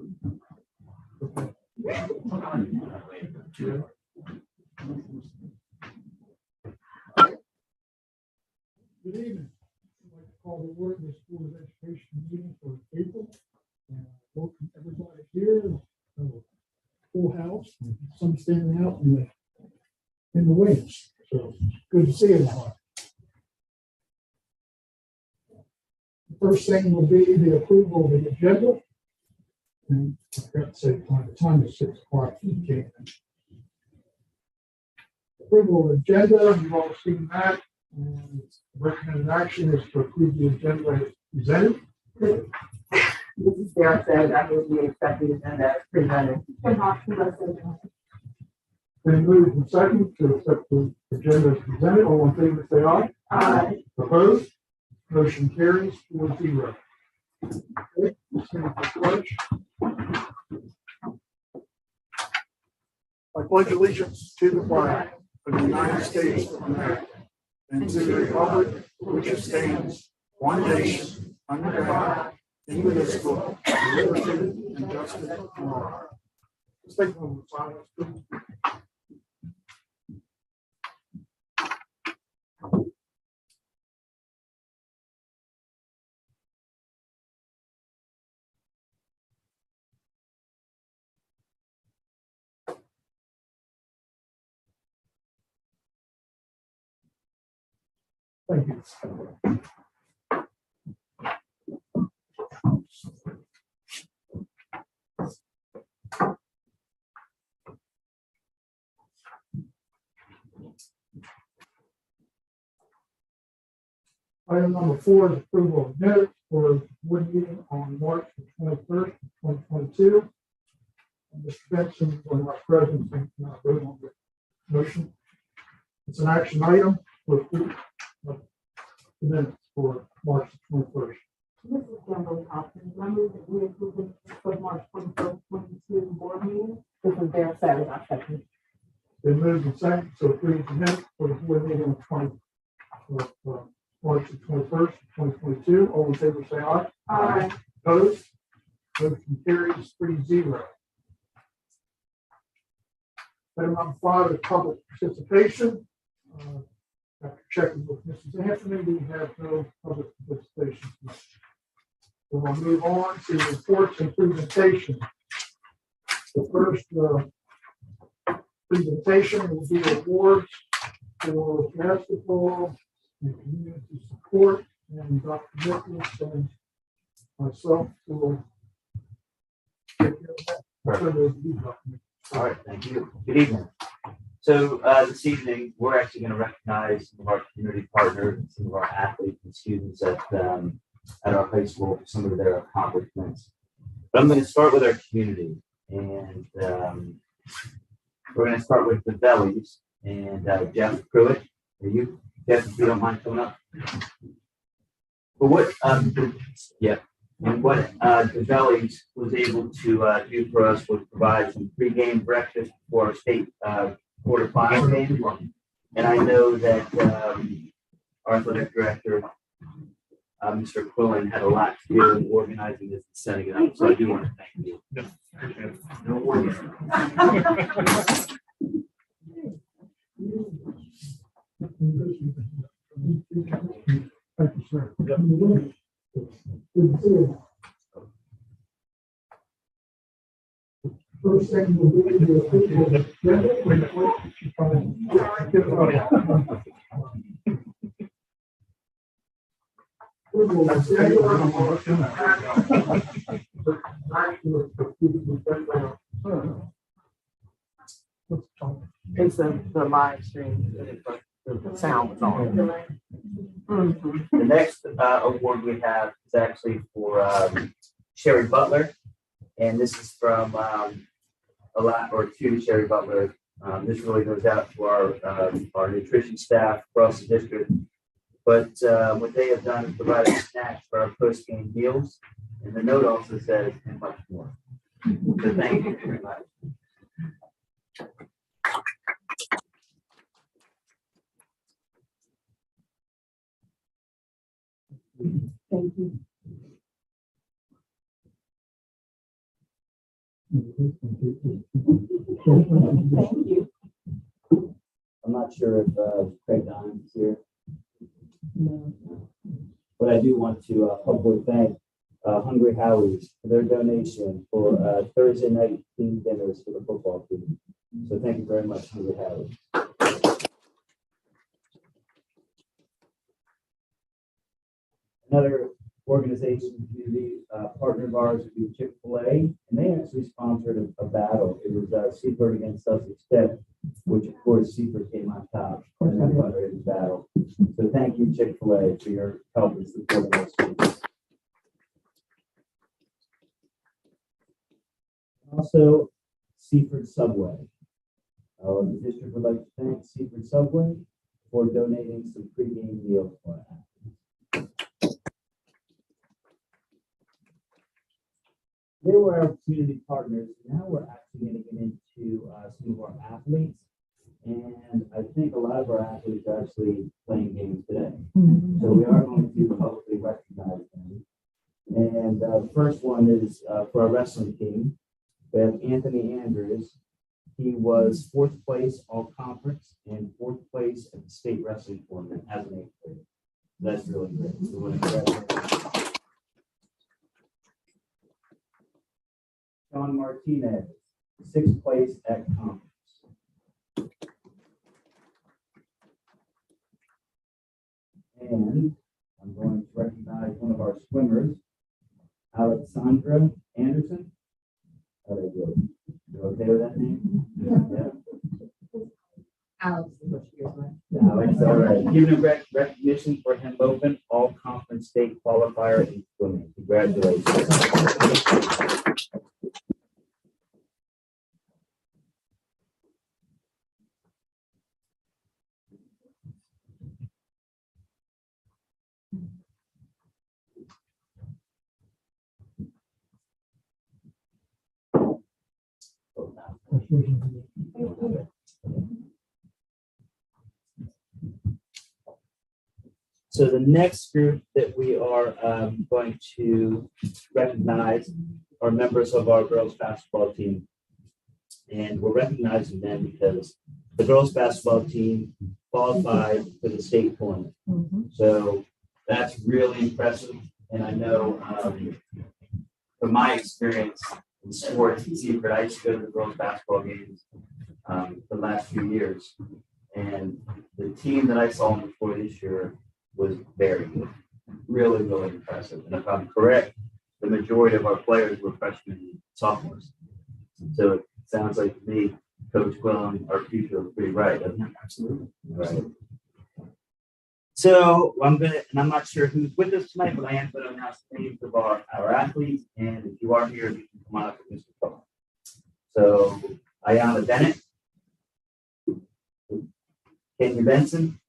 Good evening. I'd like to call the word this school's education meeting for April. Welcome everybody here. Full house, some standing out in the wings. So good to see everyone. The first thing will be the approval of the agenda. And I forgot to say the time is 6 o'clock. Approval of the agenda, you've all seen that. And recommended action is to approve the agenda as presented. This is Sarah said, I will be accepting the agenda as presented. Then moved and second to accept the agenda as presented. All in favor, say aye. Aye. Opposed? Motion carries 4-0. Okay, let's finish the pledge. I pledge allegiance to the flag of the United States of America and to the republic which stands one nation under God, indivisible, with liberty and justice for all. Let's take a moment of silence, please. Thank you. Item number 4 is approval of minutes for board meeting on March the 21st, 2022. And Mr. Benson, one of our presidents, cannot vote on the motion. It's an action item for approval of the minutes for March the 21st. This is Kimberly Hopkins. Members that we approved for March 21st, 22 board meeting. This is their Saturday, our second. Been moved and seconded to approve the minutes for the board meeting on March the 21st, 2022. All in favor, say aye. Aye. Opposed? Motion carries 3-0. Item number 5 is public participation. After checking with Mrs. Anthony, we have no public participation. We'll move on to reports and presentations. The first presentation will be awards for basketball and community support, and Dr. Nicholas and myself will take care of that. All right, thank you. Good evening. So this evening, we're actually going to recognize some of our community partners and some of our athletes and students at our high school for some of their accomplishments. But I'm going to start with our community, and we're going to start with the Bellies and Jeff Pruitt. Are you, Jeff, if you don't mind coming up? But what, and what the Bellies was able to do for us was provide some pre-game breakfast for our state quarterfinal game. And I know that our athletic director, Mr. Quillen, had a lot to do in organizing this and setting it up. So I do want to thank you. No worries. Thank you, sir. Good to see you. First thing we'll do is the approval of the It's the live stream. The sound was on. The next award we have is actually for Sherry Butler, and this is from to Sherry Butler. This really goes out to our nutrition staff across the district. But what they have done is provided snacks for our post-game meals, and the note also says, and much more. So thank you very much. Thank you. Thank you. I'm not sure if Craig Don is here. But I do want to publicly thank Hungry Howie's for their donation for Thursday night team dinners for the football team. So thank you very much, Hungry Howie. Another organization, community partner of ours would be Chick-fil-A, and they actually sponsored a battle. It was Seaford against Sussex Tech, which of course Seaford came on top in that fundraising battle. So thank you, Chick-fil-A, for your help in supporting our students. Also, Seaford Subway. The district would like to thank Seaford Subway for donating some pregame meals for us. They were our community partners. Now we're actually going to get into some of our athletes. And I think a lot of our athletes are actually playing games today. So we are going to publicly recognize them. And the first one is for our wrestling team. We have Anthony Andrews. He was 4th place all conference and 4th place at the state wrestling tournament as an 8th grader. That's really great. So we're gonna Sean Martinez, 6th place at conference. And I'm going to recognize one of our swimmers, Alexandra Anderson. How do I do? You okay with that name? Yeah. Alex. Alex, all right. Giving a recognition for him open all conference state qualifier in swimming. Congratulations. So the next group that we are going to recognize are members of our girls basketball team. And we're recognizing them because the girls basketball team qualified for the state tournament. So that's really impressive. And I know from my experience in sports in Seaford, I used to go to the girls basketball games the last few years. And the team that I saw before this year was very good, really, really impressive. And if I'm correct, the majority of our players were freshmen and sophomores. So it sounds like to me, Coach Quillen, our future, was pretty right, doesn't it? Absolutely. Right. So I'm not sure who's with us tonight, but I am going to announce the names of our athletes. And if you are here, you can come on up with Mr. Cohen. So Ayana Bennett, Kenya Benson,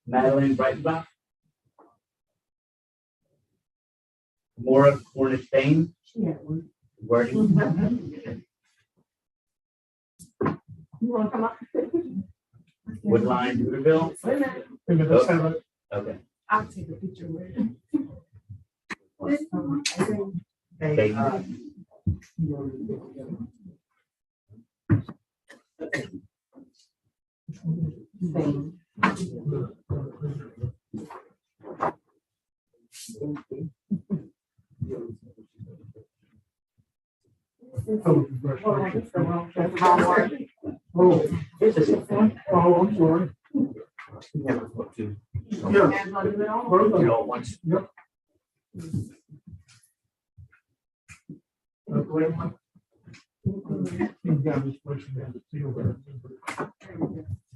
Madeline Breitenbach, Maura Cornish Bain, Wording. You want to come up? Woodline Duderville. Wait a minute. Okay. I'll take a picture with it. Thank I'm sorry. Yeah. Yep.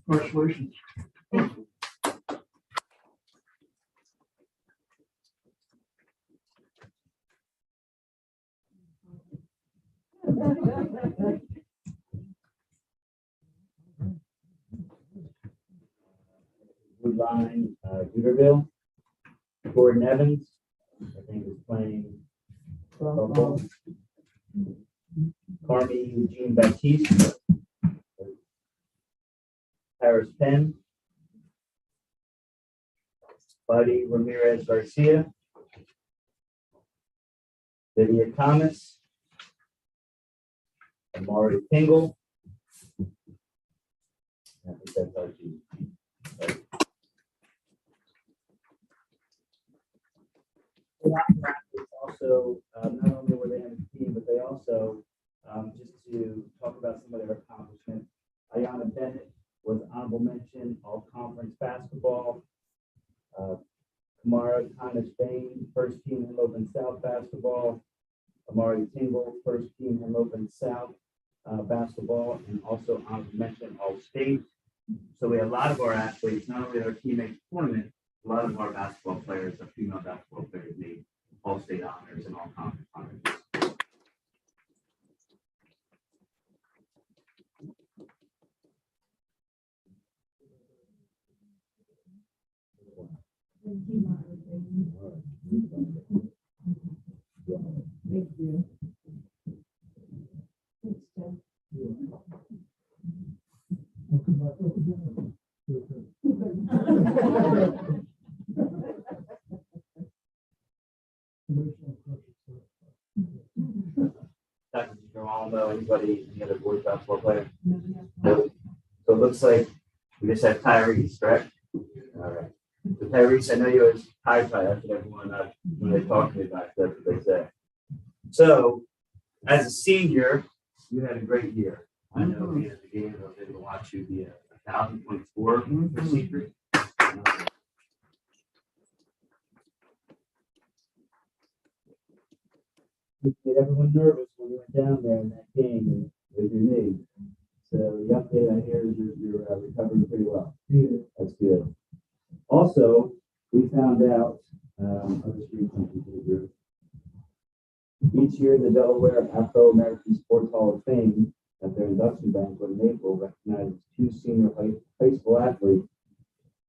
Congratulations. Woodline Duderville. Gordon Evans, I think is playing football. Carmi Eugene Baptiste. Paris Penn. Buddy Ramirez Garcia, Lydia Thomas, Amari Tingle. I think that's our team. Right. Also, not only were they on the team, but they also, just to talk about some of their accomplishments, Ayana Bennett was honorable mention all conference basketball. Kamara Thomas Bain, first team Hamilton South basketball. Amari Tingle, first team Hamilton South basketball, and also honorable mention all state. So we have a lot of our athletes, not only our teammates tournament, a lot of our basketball players, our female basketball players, made all state honors and all conference honors. Thank you. Thanks, Jen. Dr. Giraldo, anybody, any other boys basketball player? No. So it looks like we just have Tyrese, correct? All right. So Tyrese, I know you always high five. That's what everyone, when they talk to me about, that's what they say. So as a senior, you had a great year. I know being at the game, I was able to watch you be a 1,024 receiver. You made everyone nervous when you went down there in that game with your knee. So the update I hear is you're recovering pretty well. That's good. Also, we found out, I'll just read something to the group. Each year, the Delaware Afro-American Sports Hall of Fame at their induction banquet in April recognizes 2 senior high school athletes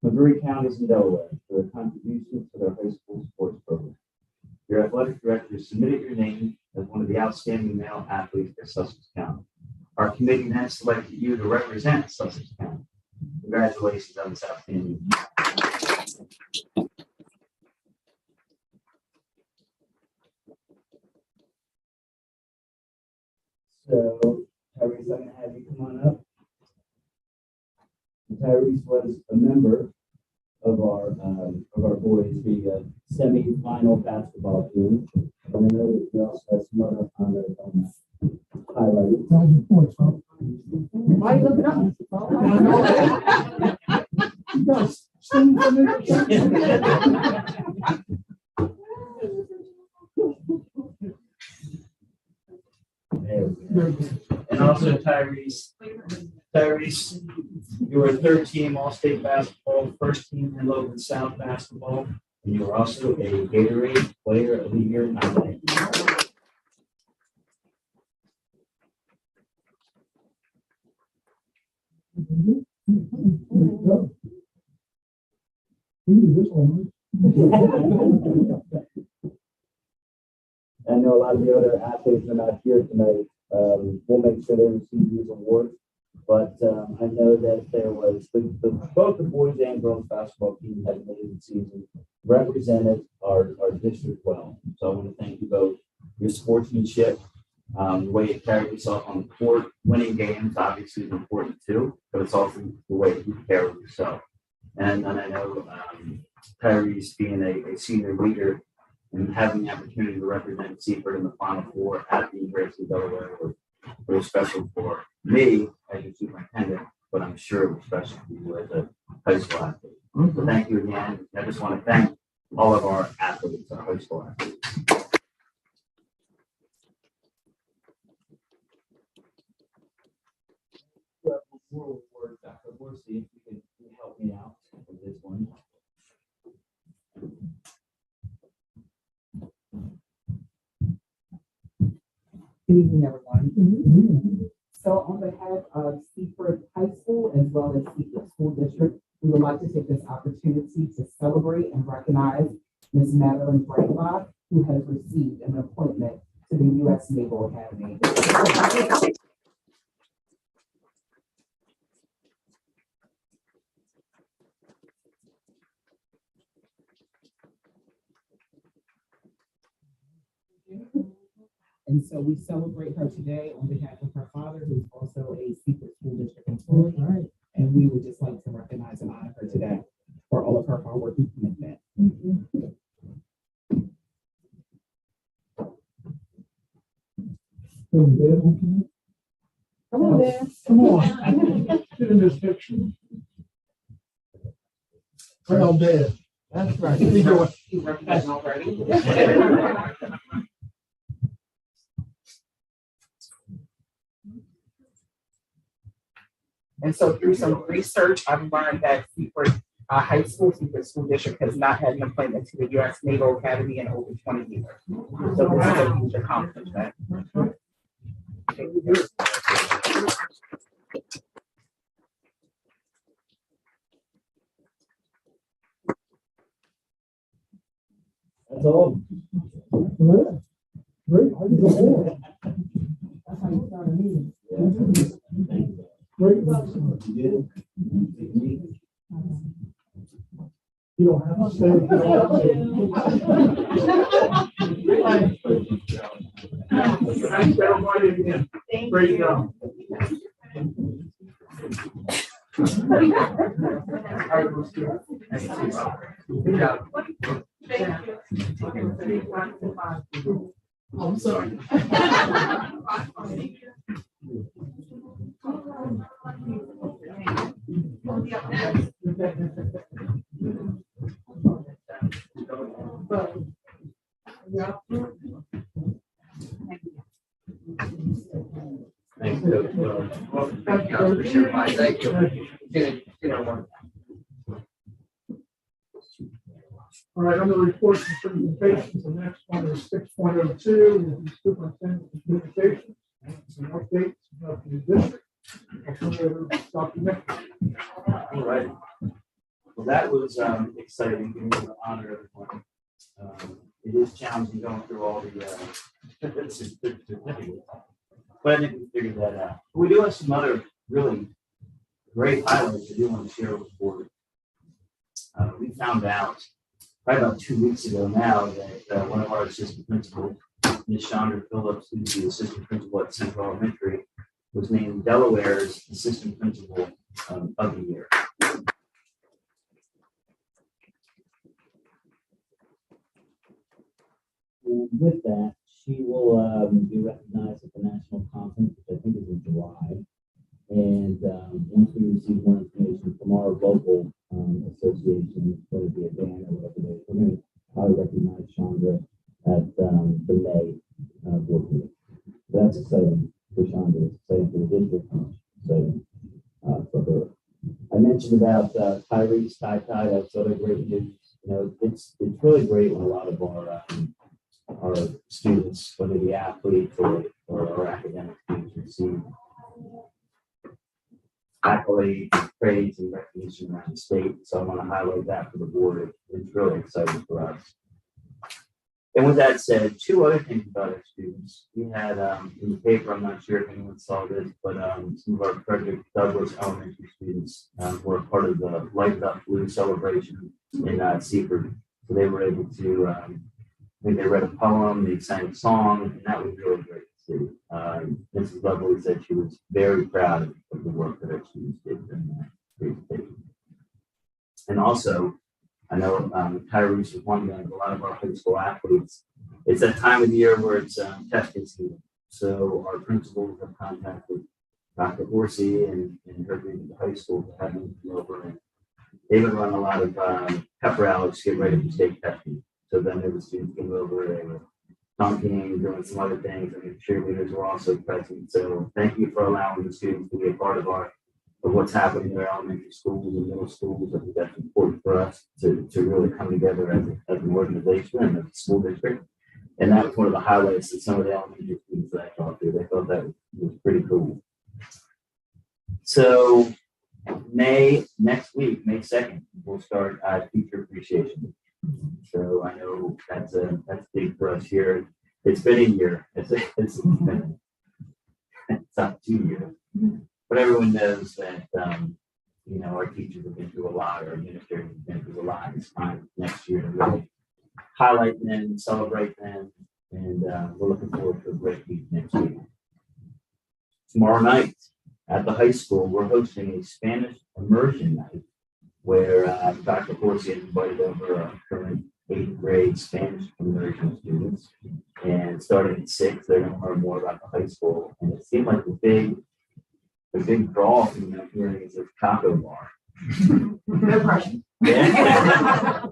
from 3 counties in Delaware for their contributions to their high school sports program. Your athletic director submitted your name as one of the outstanding male athletes for Sussex County. Our committee then selected you to represent Sussex County. Congratulations on this outstanding. So, Tyrese, I'm going to have you come on up. Tyrese was a member of our boys, the semi-final basketball team. And I know that we also have some other honors on that highlighted. Why are you looking up? You guys, sing for me. There we go. And also Tyrese, you were 3rd team All-State basketball, 1st team in Logan South basketball, and you were also a Gatorade Player of the Year nominee. We do this one. I know a lot of the other athletes are not here tonight. We'll make sure they receive these awards. But I know that there was both the boys and girls basketball team had an amazing season, represented our district well. So I want to thank you both. Your sportsmanship, the way you carried yourself on the court, winning games obviously is important too, but it's also the way you carry yourself. And I know Tyrese being a senior leader and having the opportunity to represent Seaford in the Final Four at the University of Delaware was really special for me as your superintendent, but I'm sure it was special for you as a high school athlete. So thank you again. I just want to thank all of our athletes, our high school athletes. Dr. Horsey, if you can help me out with this one. Good evening, everyone. So on behalf of Seaford High School as well as Seaford School District, we would like to take this opportunity to celebrate and recognize Ms. Madeline Brightlock, who has received an appointment to the U.S. Naval Academy. And so we celebrate her today on behalf of her father, who's also a secret school district employee. All right. And we would just like to recognize and honor her today for all of her hard work and commitment. Come on, Dan. Come on. Get in this picture. Well, Dad. That's right. You know what? You represent already. And so through some research, I've learned that Seaford High School, Seaford School District has not had an appointment to the U.S. Naval Academy in over 20 years. So this is a huge accomplishment. That's all. Great. That's how you start a meeting. Great. You don't have to say. You don't have to. Thanks, everybody, again. Great job. All right, let's do it. Good job. I'm sorry. Thank you. Thank you. Thank you. All right, on the reports and presentations, the next one is 6.02, the superintendent communications, some updates about the district. I'll turn it over to Dr. Nick. All right. Well, that was exciting, being able to honor everyone. It is challenging going through all the certificates, but I think we figured that out. We do have some other really great highlights I do want to share with the board. We found out probably about 2 weeks ago now that one of our assistant principals, Ms. Chandra Phillips, who's the assistant principal at Central Elementary, was named Delaware's assistant principal of the year. And with that, she will be recognized at the national conference, which I think is in July. And once we receive more information from our local association, whether it be a band or whatever it is, we're going to probably recognize Chandra at the May board meeting. So that's exciting for Chandra, it's exciting for the district, and it's exciting for her. I mentioned about Tyrese Ty, that's other great news. You know, it's really great when a lot of our students, whether the athletes or our academic students, receive accolades, praise, and recognition around the state. So I want to highlight that for the board. It's really exciting for us. And with that said, two other things about our students. We had in the paper, I'm not sure if anyone saw this, but some of our Frederick Douglass elementary students were part of the Light Up Blue celebration in Seaford. So they were able to, I think they read a poem, they sang a song, and that was really great to see. Mrs. Lovely said she was very proud of the work that our students did during that presentation. And also, I know Tyrese was one of a lot of our high school athletes. It's that time of the year where it's testing season. So our principals have contacted Dr. Horsey and her group at the high school to have them come over. And they would run a lot of pep rallies to get ready for state testing. So then there were students came over, they were dunking, doing some other things, and the cheerleaders were also present. So thank you for allowing the students to be a part of what's happening in our elementary schools and middle schools. I think that's important for us to really come together as an organization and as a school district. And that was one of the highlights that some of the elementary students that I talked to, they thought that was pretty cool. So next week, May 2nd, we'll start Teacher Appreciation. So I know that's big for us here. It's been a year. It's not 2 years. But everyone knows that, our teachers have been through a lot, our administrators have been through a lot. It's time next year to really highlight them, celebrate them, And we're looking forward to a great week next week. Tomorrow night at the high school, we're hosting a Spanish immersion night where Dr. Corsi has invited over our current 8th grade Spanish immersion students. And starting at 6, they're going to learn more about the high school. And it seemed like the big draw from that hearing is a taco bar. No pressure. Yeah.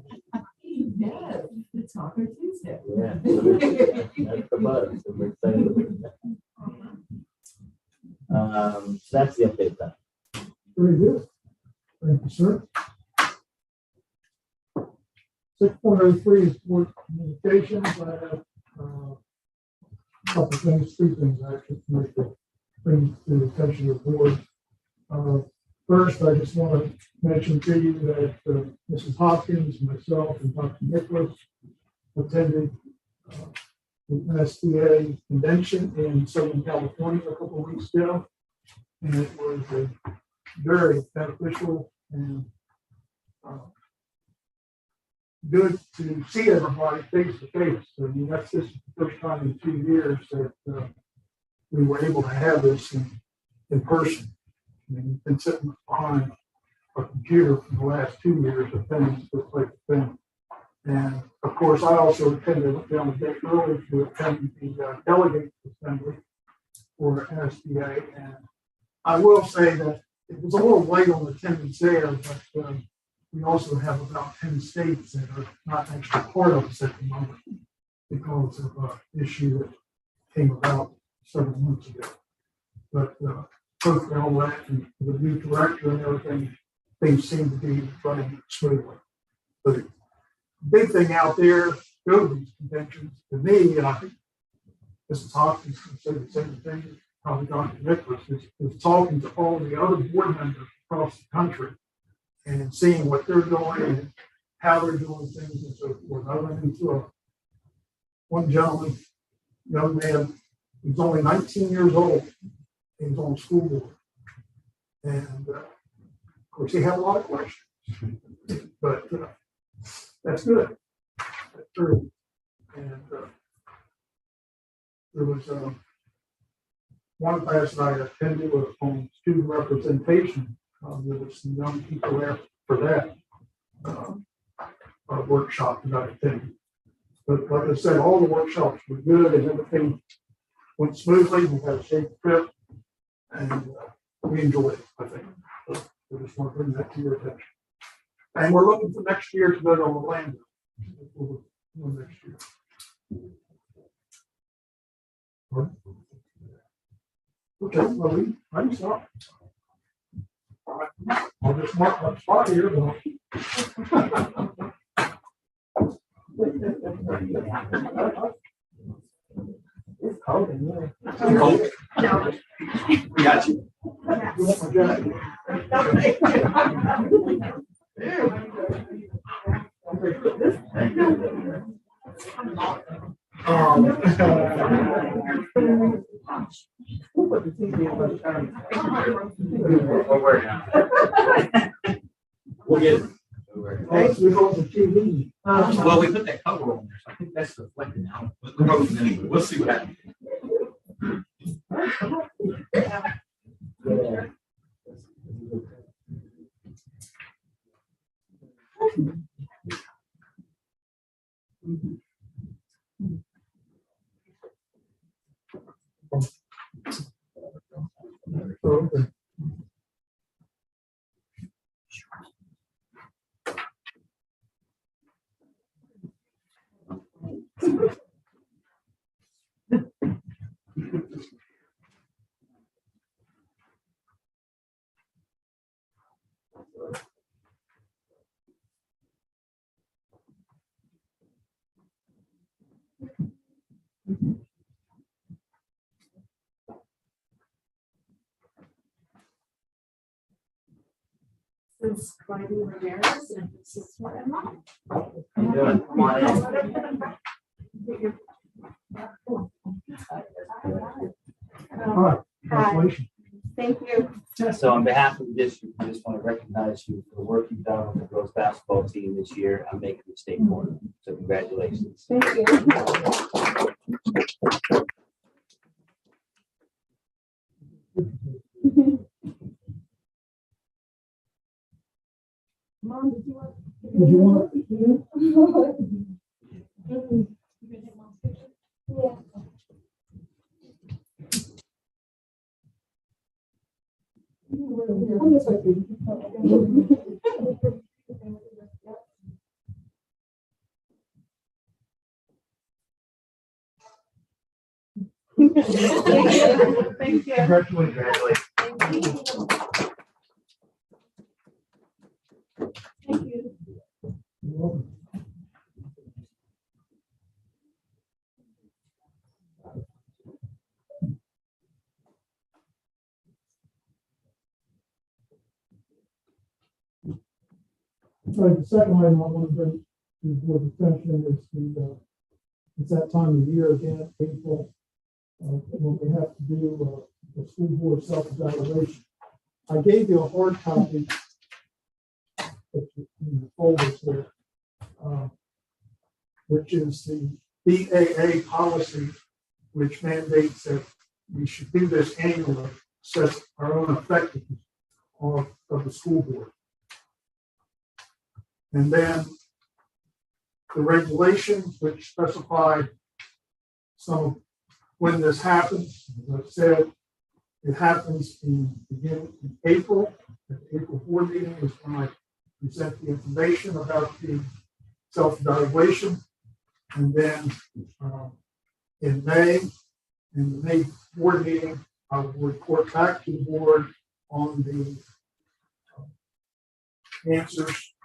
Yes, it's Taco Tuesday. Yeah, so that's the buzz. So we're excited about that. So that's the update then. Very good. Thank you, sir. 6.03 is board communications. I have couple things, 3 things actually, to make the bring to the attention of the board. First, I just want to mention to you that Mrs. Hopkins, myself, and Dr. Nicholas attended the SBA convention in Southern California a couple of weeks ago. And it was a very beneficial and good to see everybody face to face. I mean, that's just the first time in 2 years that we were able to have this in person. I mean, we've been sitting behind a computer for the last 2 years attending this type of thing. And of course, I also attended, went down a bit early to attend the delegate assembly for SBA. And I will say that it was a little light on attendance there, but we also have about 10 states that are not actually part of us at the moment because of an issue that came about several months ago. But hopefully all that and the new director and everything, things seem to be running smoothly. But the big thing out there, go to these conventions, to me, and I think Mrs. Hopkins can say the same thing, probably Dr. Nicholas, is talking to all the other board members across the country and seeing what they're doing and how they're doing things and so forth. I went into one gentleman, young man, he was only 19 years old. He was on the school board. And of course, he had a lot of questions, but that's good. That's true. And there was one class that I attended was on student representation. There was some young people there for that workshop that I attended. But like I said, all the workshops were good and everything went smoothly. We had a safe trip and we enjoyed it, I think. So I just want to bring that to your attention. And we're looking for next year to go to Orlando. Next year. Okay, well, I can stop. I'll just mark my spot here. It's cold in here. Cold. No. We got you. You want my jacket? Put the TV on the time. We'll work on it. We'll get it. We'll work on it. Thanks, we got the TV. Well, we put that cover on there, so I think that's reflecting out. We'll see what happens. Okay. This is Cody Ramirez, and this is my mom. How you doing? Come on in. All right, congratulations. Thank you. So on behalf of the district, I just want to recognize you for the work you've done on the girls basketball team this year. I'm making the state tournament, so congratulations. Thank you. Mom, did you want? Did you want? Yeah. I'm just like, thank you. Congratulations. Thank you. You're welcome. All right, the second item I want to bring to the board's attention is it's that time of year again, April, when we have to do the school board self-evaluation. I gave you a hard copy in the folders there, which is the BAA policy, which mandates that we should do this annually, sets our own effectiveness of the school board. And then the regulations, which specify some of when this happens. As I said, it happens in April. At the April board meeting is when I present the information about the self-evaluation. And then in May, in the May board meeting, I will report back to the board on the answers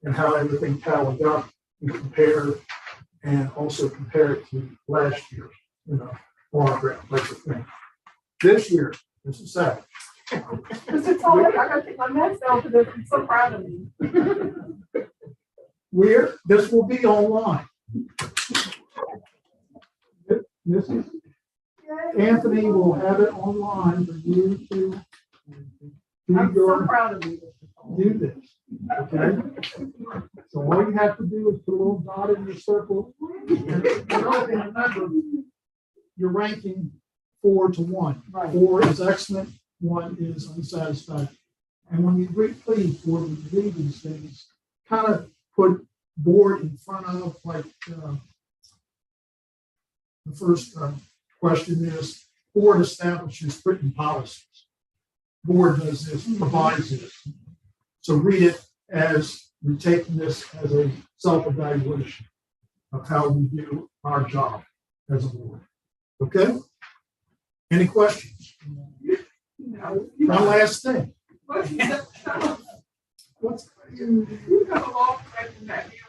and how everything tallied up and compare, and also compare it to last year, autograph, like the thing. This year, this is sad. Mr. Toller, I gotta take my mask down because I'm so proud of me. This will be online. This is, Anthony will have it online for you to I'm so proud of you. do this. Okay? So all you have to do is put a little dot in your circle. And remember, you're ranking 4 to 1. Right. 4 is excellent, 1 is unsatisfactory. And when you read these things, kind of put board in front of, like, the first question is, board establishes written policies. Board does this, provides this. So read it as we're taking this as a self-evaluation of how we do our job as a board. Okay? Any questions? No. One last thing. What's You have a long question back here.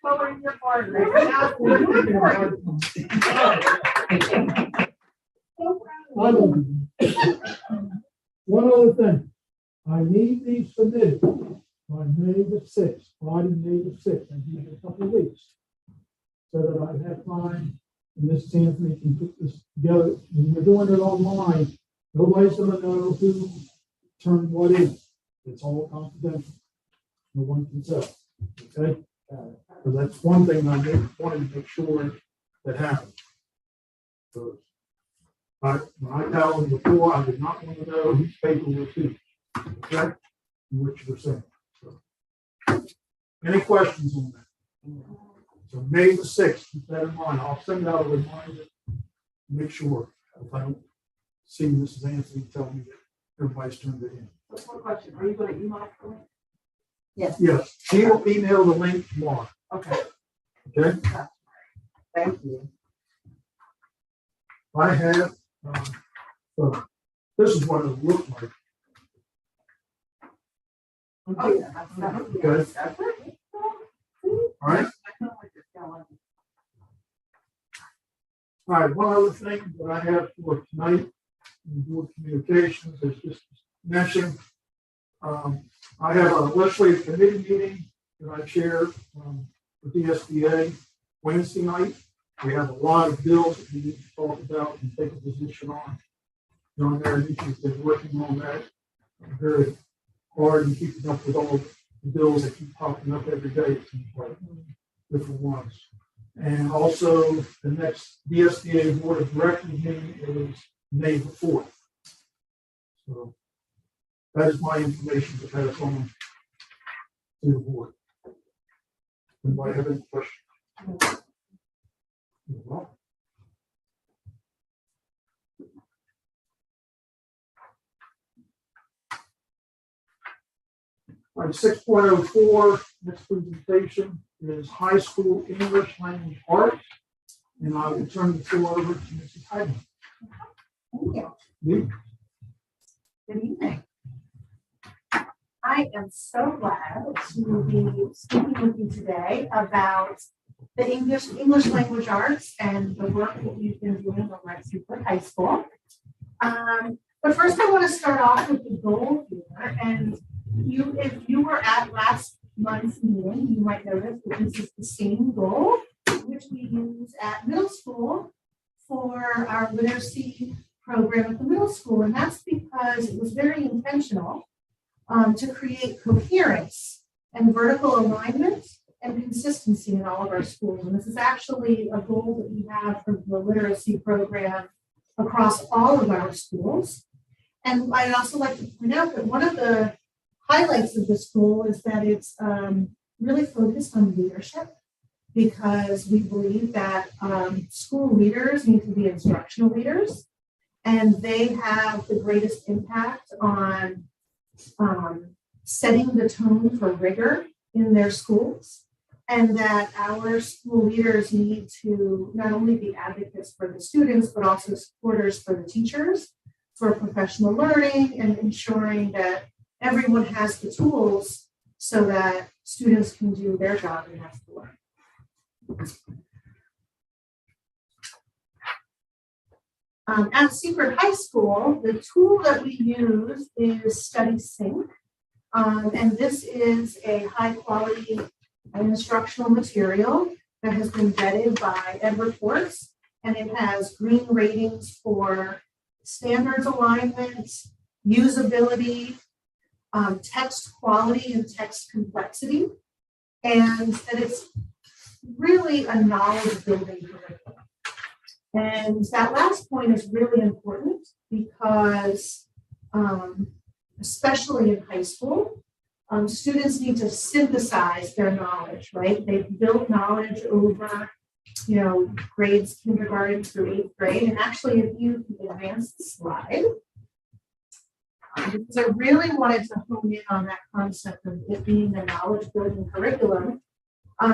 Coloring your part right one other thing. I need these submitted by May the 6th, Friday, May the 6th. I give you a couple of weeks so that I have time and Mrs. Anthony can put this together. When we're doing it online, nobody's going to know who turned what in. It's all confidential. No one can tell. Okay? So that's one thing I wanted to make sure that happened. So, when I tell them before, I did not want to know whose paper was whose. Okay? Which you're saying. So, any questions on that? So May the 6th, keep that in mind. I'll send out a reminder. Make sure if I don't see Mrs. Anthony tell me that everybody's turned it in. That's one question. Are you going to email for it? Yes, she will email the link tomorrow. Okay. Okay? Thank you. I have, so this is what it looked like. Oh, yeah. Okay. All right. All right, one other thing that I have for tonight in board communications is just mentioned. I have a legislative committee meeting that I chair with the SBA Wednesday night. We have a lot of bills that we need to talk about and take a position on. John Marinich has been working on that very hard and keeping up with all the bills that keep popping up every day. It seems like. different ones. And also the next DSDA Board of Directors meeting is May the 4th. So that is my information to pass on to the board. Anybody have any questions? You're welcome. All right, 6.04, next presentation is high school English language arts. And I will turn the floor over to Mrs. Hyden. Thank you. Lee? Good evening. I am so glad to be speaking with you today about the English language arts and the work that we've been doing over at Seaford High School. But first I want to start off with the goal here. And if you were at last month's meeting, you might notice that this is the same goal which we use at middle school for our literacy program at the middle school. And that's because it was very intentional to create coherence and vertical alignment and consistency in all of our schools. And this is actually a goal that we have for the literacy program across all of our schools. And I'd also like to point out that one of the highlights of the school is that it's really focused on leadership, because we believe that school leaders need to be instructional leaders, and they have the greatest impact on setting the tone for rigor in their schools, and that our school leaders need to not only be advocates for the students, but also supporters for the teachers, for professional learning and ensuring that everyone has the tools so that students can do their job and have to learn. At Seaford High School, the tool that we use is Study Sync. And this is a high quality instructional material that has been vetted by Edward Force, and it has green ratings for standards alignment, usability, text quality, and text complexity, and that it's really a knowledge building curriculum. And that last point is really important because, especially in high school, students need to synthesize their knowledge, right? They've built knowledge over, grades kindergarten through 8th grade. And actually, if you can advance the slide, because I really wanted to hone in on that concept of it being a knowledge building curriculum,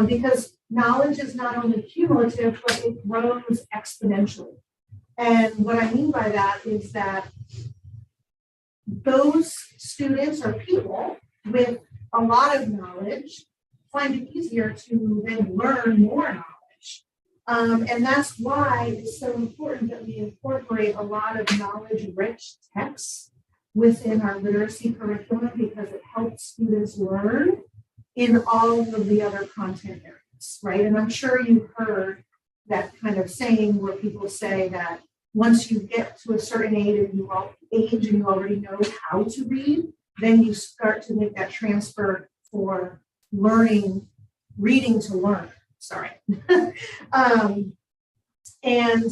because knowledge is not only cumulative, but it grows exponentially. And what I mean by that is that those students or people with a lot of knowledge find it easier to then learn more knowledge. And that's why it's so important that we incorporate a lot of knowledge-rich texts within our literacy curriculum, because it helps students learn in all of the other content areas, right? And I'm sure you've heard that kind of saying where people say that once you get to a certain age and you already know how to read, then you start to make that transfer for reading to learn. Sorry. And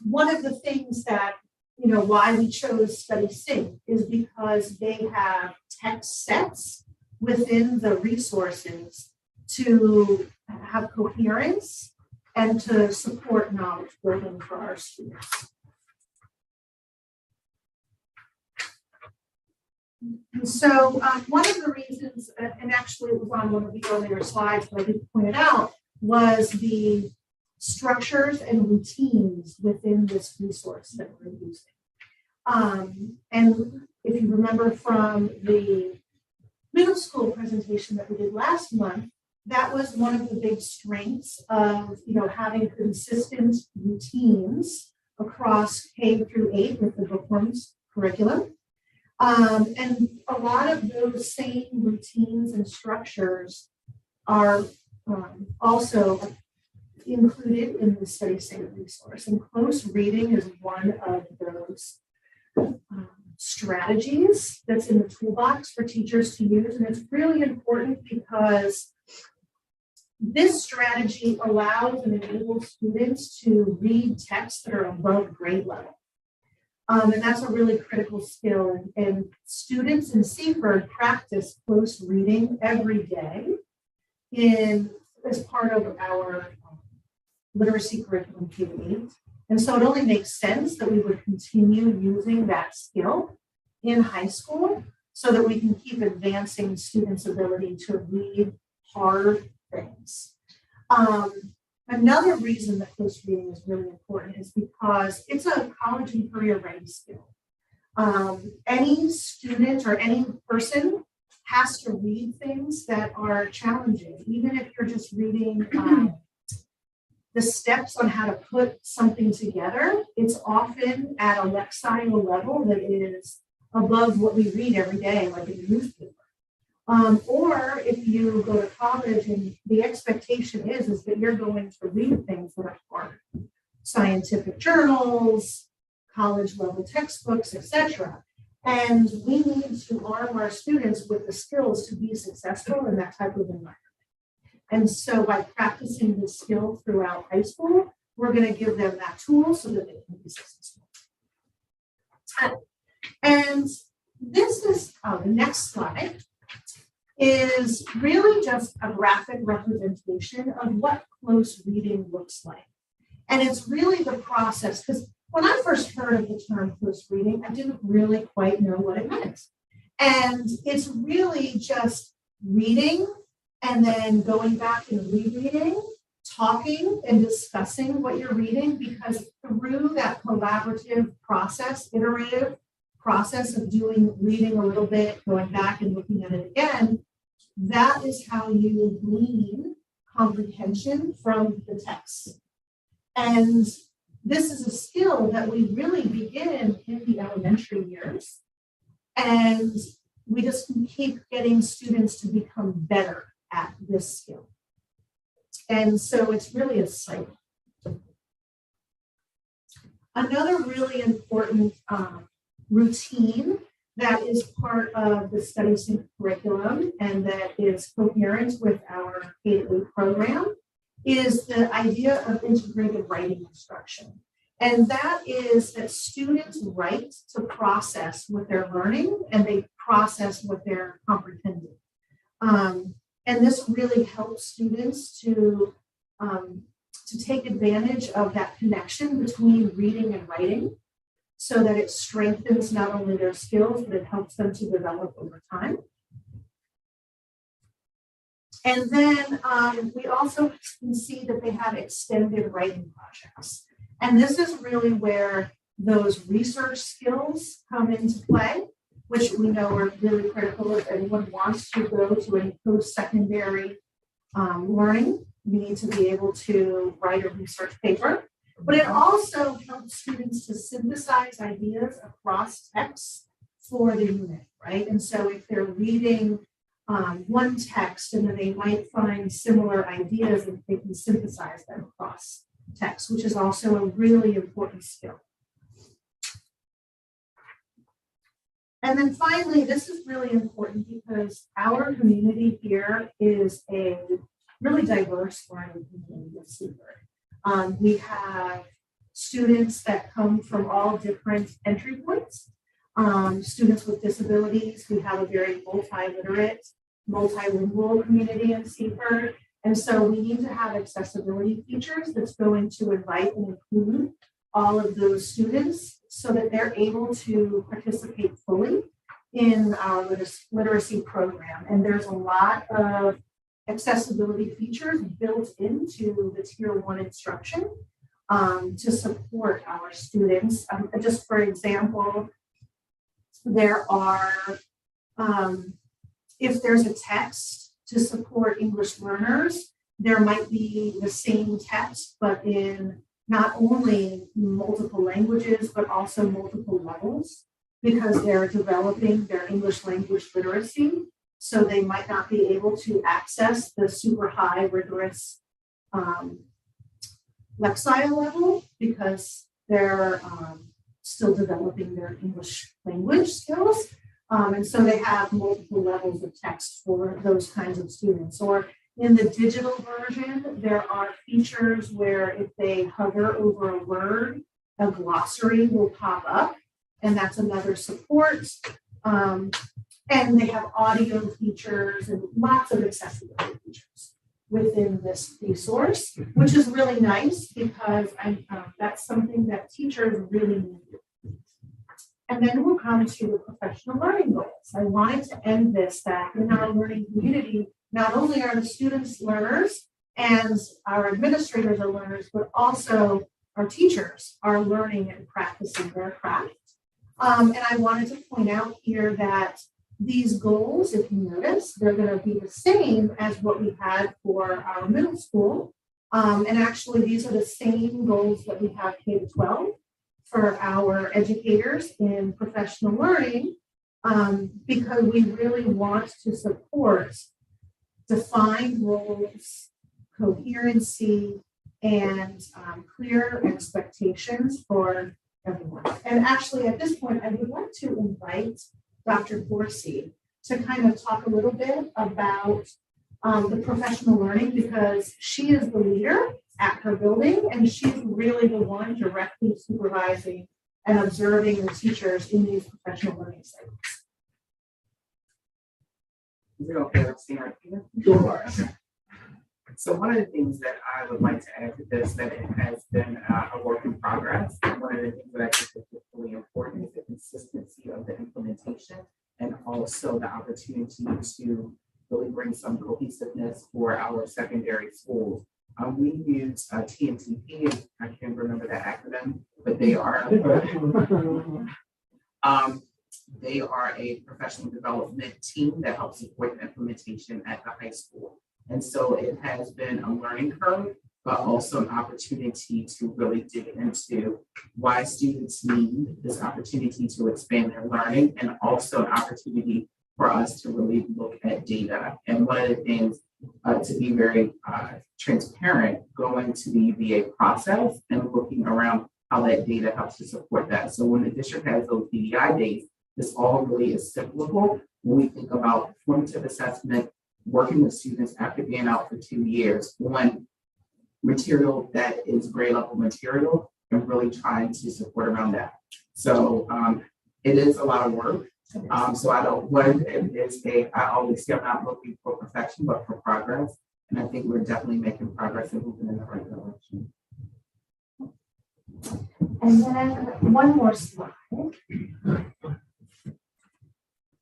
one of the things that, why we chose Study Sync is because they have text sets within the resources to have coherence and to support knowledge building for our students. And so one of the reasons, and actually it was on one of the earlier slides, but I didn't point it out, was the structures and routines within this resource that we're using. And if you remember from the middle school presentation that we did last month, that was one of the big strengths of having consistent routines across K through 8 with the performance curriculum. And a lot of those same routines and structures are also included in the Study Sync resource. And close reading is one of those strategies that's in the toolbox for teachers to use. And it's really important because This strategy allows and enables students to read texts that are above grade level. And that's a really critical skill. And students in Seaford practice close reading every day as part of our literacy curriculum K-8. And so it only makes sense that we would continue using that skill in high school so that we can keep advancing students' ability to read hard things. Another reason that close reading is really important is because it's a college and career ready skill. Any student or any person has to read things that are challenging, even if you're just reading the steps on how to put something together. It's often at a lexical level that is above what we read every day, like in the newspaper. Or if you go to college and the expectation is that you're going to read things that are hard, scientific journals, college level textbooks, etc. And we need to arm our students with the skills to be successful in that type of environment. And so by practicing this skill throughout high school, we're going to give them that tool so that they can be successful. And this is the next slide is really just a graphic representation of what close reading looks like. And it's really the process, because when I first heard of the term close reading, I didn't really quite know what it meant. And it's really just reading and then going back and rereading, talking and discussing what you're reading, because through that collaborative process, iterative process of reading a little bit, going back and looking at it again, that is how you glean comprehension from the text. And this is a skill that we really begin in the elementary years. And we just keep getting students to become better at this skill. And so it's really a cycle. Another really important routine that is part of the study sync curriculum and that is coherent with our K-8 program is the idea of integrated writing instruction. And that is that students write to process what they're learning and they process what they're comprehending. And this really helps students to take advantage of that connection between reading and writing so that it strengthens not only their skills, but it helps them to develop over time. And then we also can see that they have extended writing projects. And this is really where those research skills come into play, which we know are really critical if anyone wants to go to a post-secondary learning. You need to be able to write a research paper. But it also helps students to synthesize ideas across texts for the unit, right? And so if they're reading one text and then they might find similar ideas and they can synthesize them across text, which is also a really important skill. And then finally, this is really important because our community here is a really diverse learning community of Seaford. We have students that come from all different entry points, students with disabilities. We have a very multi-literate, multilingual community in Seaford. And so we need to have accessibility features that's going to invite and include all of those students so that they're able to participate fully in our literacy program. And there's a lot of accessibility features built into the Tier 1 instruction to support our students. Just for example, there are, if there's a text to support English learners, there might be the same text, but in not only multiple languages, but also multiple levels, because they're developing their English language literacy. So they might not be able to access the super high rigorous lexical level because they're still developing their English language skills. And so they have multiple levels of text for those kinds of students. Or In the digital version, there are features where if they hover over a word, a glossary will pop up, and that's another support. And they have audio features and lots of accessibility features within this resource, which is really nice because that's something that teachers really need. And then we'll come to the professional learning goals. I wanted to end this that in our learning community, not only are the students learners and our administrators are learners, but also our teachers are learning and practicing their craft. And I wanted to point out here that these goals, if you notice, they're going to be the same as what we had for our middle school. And actually, these are the same goals that we have K-12 for our educators in professional learning, because we really want to support defined roles, coherency, and clear expectations for everyone. And actually, at this point, I would like to invite Dr. Forsey to kind of talk a little bit about the professional learning, because she is the leader at her building and she's really the one directly supervising and observing the teachers in these professional learning cycles. Is it okay to stand right here? Sure. So one of the things that I would like to add to this, that it has been a work in progress. And one of the things that I think is really important is the consistency of the implementation and also the opportunity to really bring some cohesiveness for our secondary schools. We use TNTP, and I can't remember the acronym, but they are a professional development team that helps support the implementation at the high school. And so it has been a learning curve, but also an opportunity to really dig into why students need this opportunity to expand their learning, and also an opportunity for us to really look at data. And one of the things to be very transparent, going to the UVA process and looking around how that data helps to support that. So when the district has those DEI days, this all really is simplifiable when we think about formative assessment, working with students after being out for 2 years on material that is grade level material, and really trying to support around that. So it is a lot of work. So I don't want I always say I'm not looking for perfection, but for progress. And I think we're definitely making progress and moving in the right direction. And then one more slide.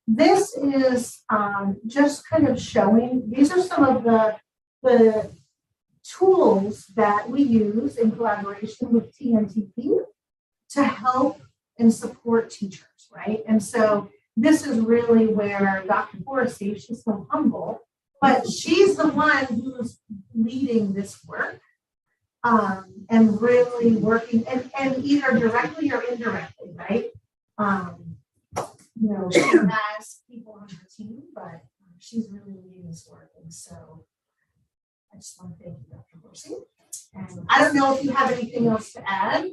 This is just kind of showing, these are some of the tools that we use in collaboration with TNTP to help and support teachers, right? And so this is really where Dr. Forsey, she's so humble, but she's the one who's leading this work and really working, and either directly or indirectly, right? You know, she has people on her team, but she's really leading this work. And so I just want to thank you, Dr. Forsey. And I don't know if you have anything else to add.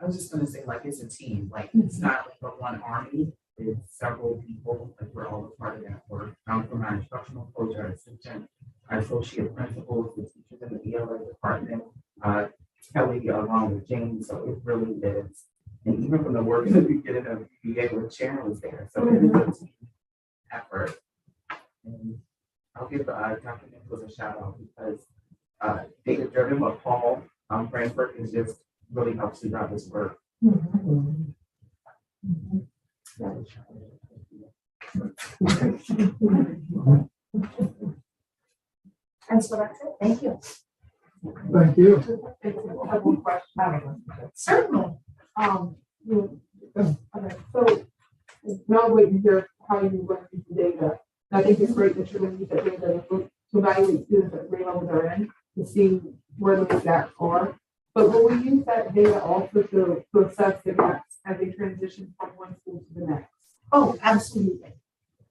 I was just going to say, like, it's a team. Like, it's not like a one army. It's several people. Like, we're all a part of that work. From our instructional coach, our assistant, our associate principals, the teachers in the ELA department, Kelly, along with James. So it really is. And even from the work in the beginning of VA, where Sharon was there. So it is a team effort. And I'll give Dr. Nichols a shout out because data driven, but Paul Branford is just really helps to drive this work. And so that's it. Thank you. Thank you. I have one question. Certainly. Okay, so now I'm waiting to hear how you run into data. And I think it's great that you're going to use that data to evaluate students at grade level they're in to see where those gaps are. But will we use that data also to assess the gaps as they transition from one school to the next? Oh, absolutely.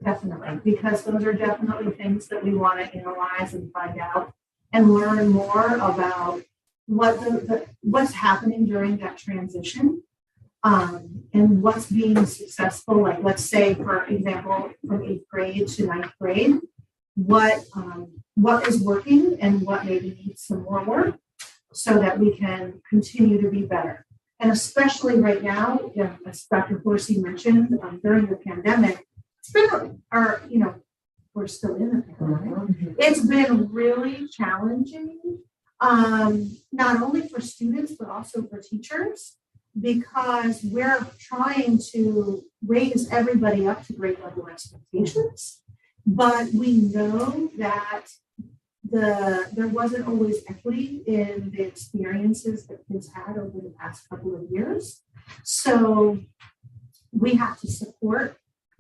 Definitely. Because those are definitely things that we want to analyze and find out and learn more about what's happening during that transition, and what's being successful. Like, let's say, for example, from 8th grade to 9th grade, what is working and what maybe needs some more work so that we can continue to be better. And especially right now, as Dr. Horsey mentioned, during the pandemic, it's been we're still in the pandemic. It's been really challenging, not only for students, but also for teachers, because we're trying to raise everybody up to grade level expectations. But we know that there wasn't always equity in the experiences that kids had over the past couple of years. So we have to support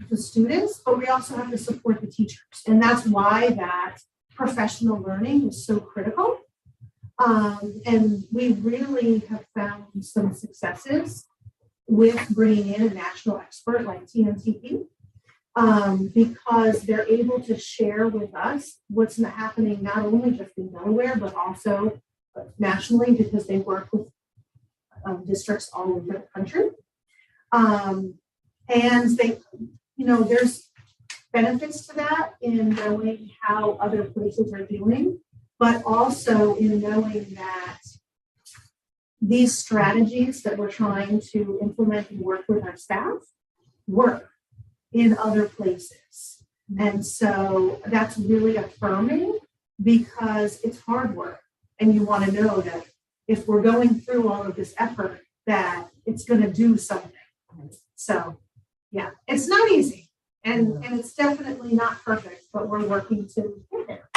the students, but we also have to support the teachers. And that's why that professional learning is so critical. And we really have found some successes with bringing in a national expert like TNTP. Because they're able to share with us what's happening not only just in Delaware, but also nationally, because they work with districts all over the country. And they, there's benefits to that in knowing how other places are doing, but also in knowing that these strategies that we're trying to implement and work with our staff work in other places. And so that's really affirming, because it's hard work. And you want to know that if we're going through all of this effort, that it's going to do something. So yeah, it's not easy. And it's definitely not perfect, but we're working to get there.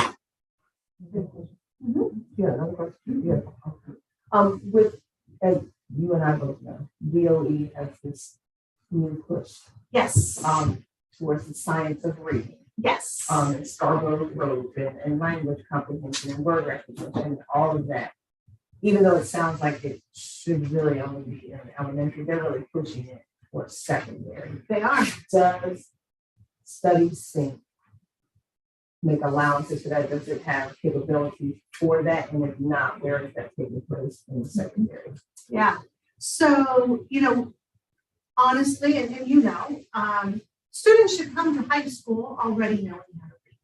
Yeah, another question. Yeah. With, as you and I both know, DOE has this new push Yes. Towards the science of reading. Yes. And Scarborough Road and language comprehension and word recognition and all of that. Even though it sounds like it should really only be in elementary, they're really pushing it for secondary. They are. Does Study Sync make allowances for that? Does it have capabilities for that? And if not, where is that taking place in the secondary? Yeah. So, honestly, and students should come to high school already knowing how to read.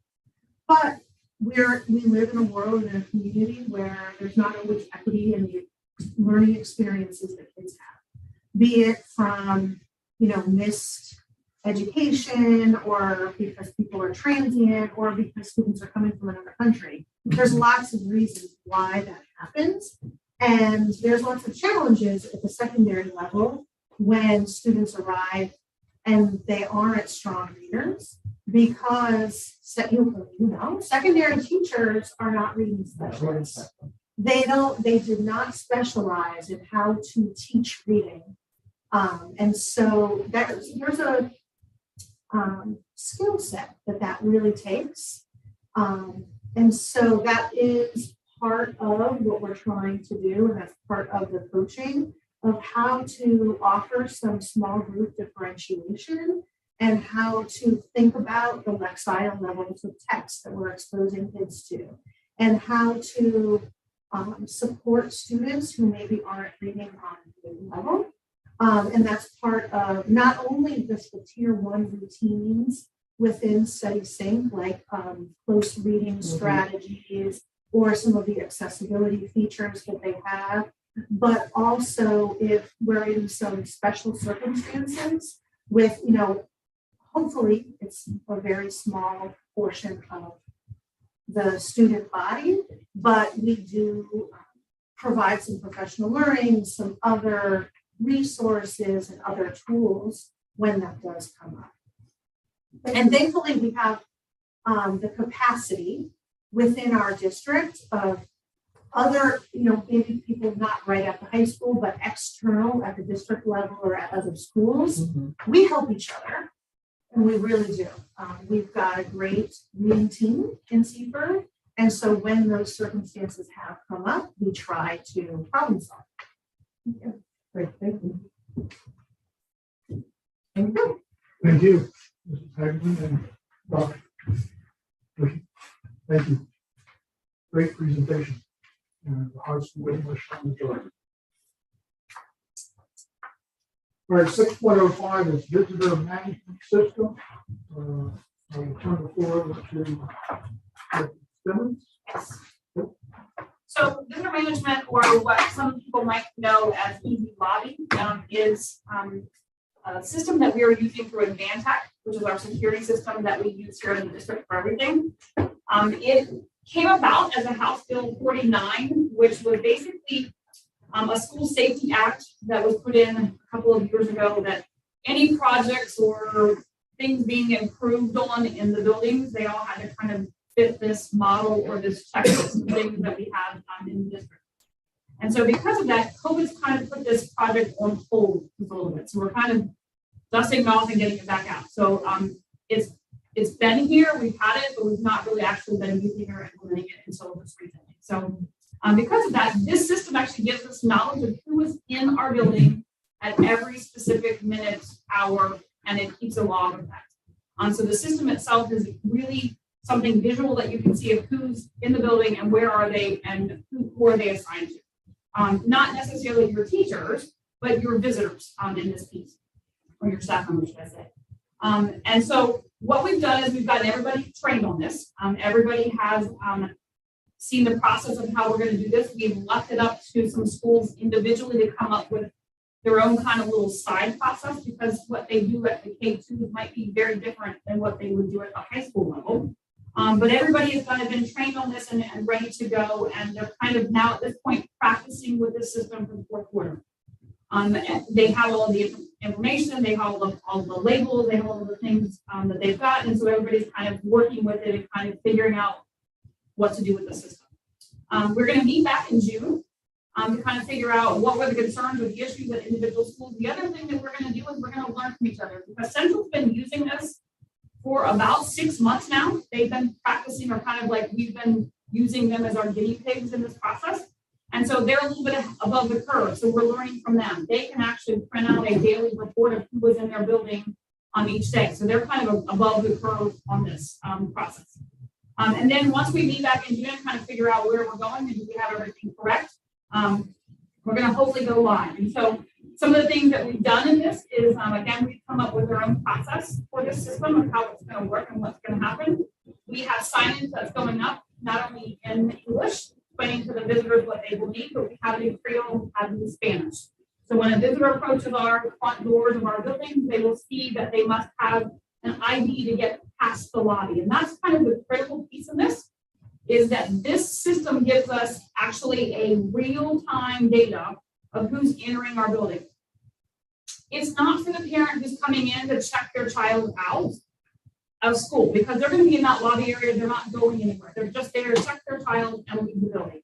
But we live in a world, in a community where there's not always equity in the learning experiences that kids have, be it from, missed education, or because people are transient, or because students are coming from another country. There's lots of reasons why that happens. And there's lots of challenges at the secondary level when students arrive and they aren't strong readers, because secondary teachers are not reading specialists. They did not specialize in how to teach reading. And so there's a skill set that really takes. And so that is part of what we're trying to do, and that's part of the coaching of how to offer some small group differentiation and how to think about the lexile levels of text that we're exposing kids to, and how to support students who maybe aren't reading on a level. And that's part of not only just the tier 1 routines within Study Sync, like close reading strategies or some of the accessibility features that they have, but also if we're in some special circumstances with, hopefully it's a very small portion of the student body, but we do provide some professional learning, some other resources and other tools when that does come up. And thankfully we have the capacity within our district of other, maybe people not right at the high school, but external at the district level or at other schools. We help each other, and we really do. We've got a great reading team in Seaford, and so when those circumstances have come up, we try to problem solve. Yeah. Great, thank you. Thank you. Thank you, Mrs. Hagman and Dr. Ricky. Thank you. Great presentation. And the high school English language arts. All right, 6.05 is visitor management system. I will turn the floor over to Mr. Simmons. So visitor management, or what some people might know as Easy Lobby, is a system that we are using through Advantech, which is our security system that we use here in the district for everything. It came about as a House Bill 49, which was basically a school safety act that was put in a couple of years ago, that any projects or things being improved on in the buildings, they all had to kind of fit this model or this checklist of things that we have in the district. And so because of that, COVID's kind of put this project on hold a little bit. So we're kind of dusting it off and getting it back out. So it's been here, we've had it, but we've not really actually been using or implementing it until this recently. So because of that, this system actually gives us knowledge of who is in our building at every specific minute, hour, and it keeps a log of that. So the system itself is really something visual that you can see of who's in the building and where are they and who are they assigned to. Not necessarily your teachers, but your visitors in this piece, or your staff members, should I say. And so what we've done is we've gotten everybody trained on this. Everybody has seen the process of how we're going to do this. We've left it up to some schools individually to come up with their own kind of little side process, because what they do at the K2 might be very different than what they would do at the high school level. But everybody has kind of been trained on this and ready to go, and they're kind of now at this point practicing with this system for the fourth quarter. They have all of the information, they have all the labels, they have all of the things that they've got, and so everybody's kind of working with it and kind of figuring out what to do with the system. We're going to meet back in June to kind of figure out what were the concerns or the issues at individual schools. The other thing that we're going to do is we're going to learn from each other, because Central's been using this for about 6 months now. They've been practicing, or kind of like we've been using them as our guinea pigs in this process. And so they're a little bit above the curve. So we're learning from them. They can actually print out a daily report of who was in their building on each day. So they're kind of above the curve on this process. And then once we meet back in June and kind of figure out where we're going and do we have everything correct, we're going to hopefully go live. And so some of the things that we've done in this is, again, we've come up with our own process for this system of how it's going to work and what's going to happen. We have signage that's going up, not only in English, explaining to the visitors what they will need, but we have it in Creole, we have it in Spanish. So when a visitor approaches our front doors of our buildings, they will see that they must have an ID to get past the lobby. And that's kind of the critical piece of this, is that this system gives us actually a real-time data of who's entering our building. It's not for the parent who's coming in to check their child out of school, because they're going to be in that lobby area. They're not going anywhere. They're just there to check their child and leave the building.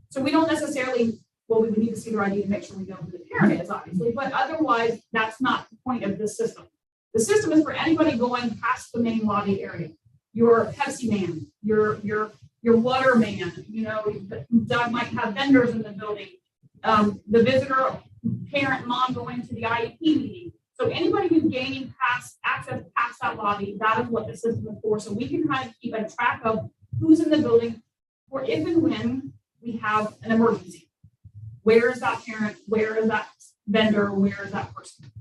So we don't necessarily, well, we would need to see their ID to make sure we know who the parent is, obviously, but otherwise, that's not the point of this system. The system is for anybody going past the main lobby area. Your Pepsi man, your water man, you know, Doug might have vendors in the building. The visitor, parent, mom going to the IEP meeting. So anybody who's gaining access past that lobby, that is what the system is for. So we can kind of keep a track of who's in the building, or if and when we have an emergency. Where is that parent? Where is that vendor? Where is that person?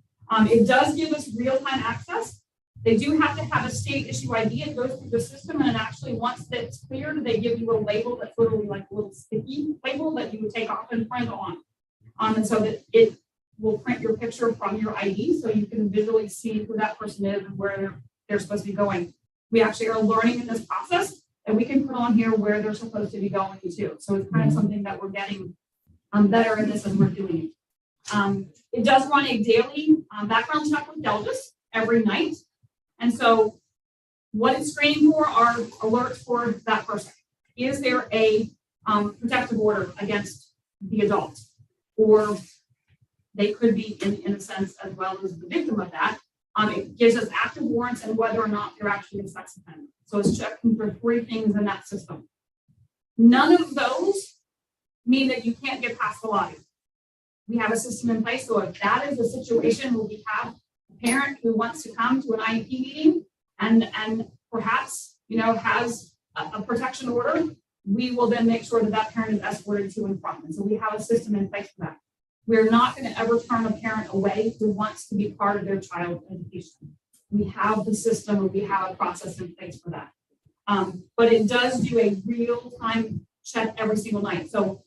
It does give us real-time access. They do have to have a state issue ID. It goes through the system, and then actually once it's cleared, they give you a label that's literally like a little sticky label that you would take off and print on. And so that it will print your picture from your ID, so you can visually see who that person is and where they're supposed to be going. We actually are learning in this process, and we can put on here where they're supposed to be going to. So it's kind of something that we're getting better in this as we're doing it. It does run a daily background check with Delgis every night. And so what it's screening for are alerts for that person. Is there a protective order against the adult? Or they could be, in a sense, as well as the victim of that. It gives us active warrants and whether or not they're actually a sex offender. So it's checking for 3 things in that system. None of those mean that you can't get past the lobby. We have a system in place, so if that is a situation where we have a parent who wants to come to an IEP meeting and perhaps, you know, has a protection order, we will then make sure that that parent is escorted to and from. And so we have a system in place for that. We're not going to ever turn a parent away who wants to be part of their child's education. We have the system and we have a process in place for that. But it does do a real-time check every single night. So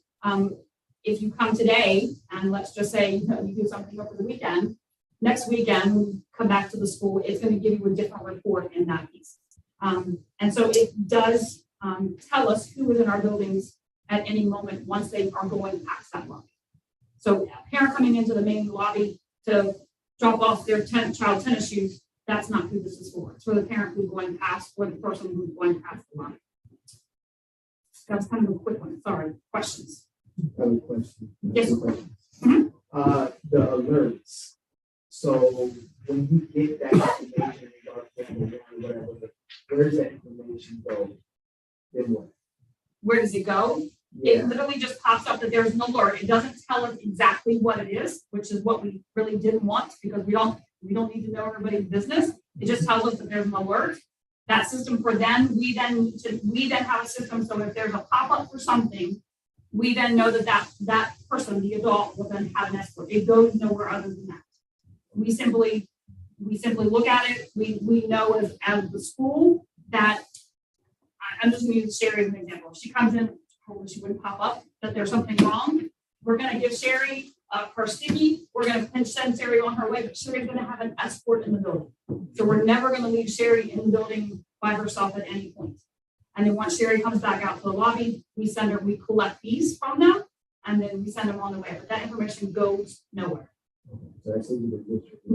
if you come today and let's just say you do something over the weekend, next weekend when you come back to the school, it's going to give you a different report in that piece. And so it does tell us who is in our buildings at any moment once they are going past that lobby. So a parent coming into the main lobby to drop off their child tennis shoes, that's not who this is for. It's for the parent who's going past or the person who's going past the lobby. That's kind of a quick one. Sorry. Questions? I have a question. Yes. The alerts. So when you get that information regarding whatever, where does that information go? Then what? Where does it go? It literally just pops up that there's an alert. It doesn't tell us exactly what it is, which is what we really didn't want because we don't need to know everybody's business. It just tells us that there's an alert. That system for them, we then have a system. So if there's a pop-up for something, we then know that person, the adult, will then have an escort. It goes nowhere other than that. We simply look at it. We know as the school that I'm just going to use Sherry as an example. If she comes in, hopefully she wouldn't pop up, that there's something wrong. We're going to give Sherry her sticky. We're going to send Sherry on her way, but Sherry's going to have an escort in the building. So we're never going to leave Sherry in the building by herself at any point. And then once Sherry comes back out to the lobby, we collect these from them, and then we send them on the way. But that information goes nowhere. So that's in the district.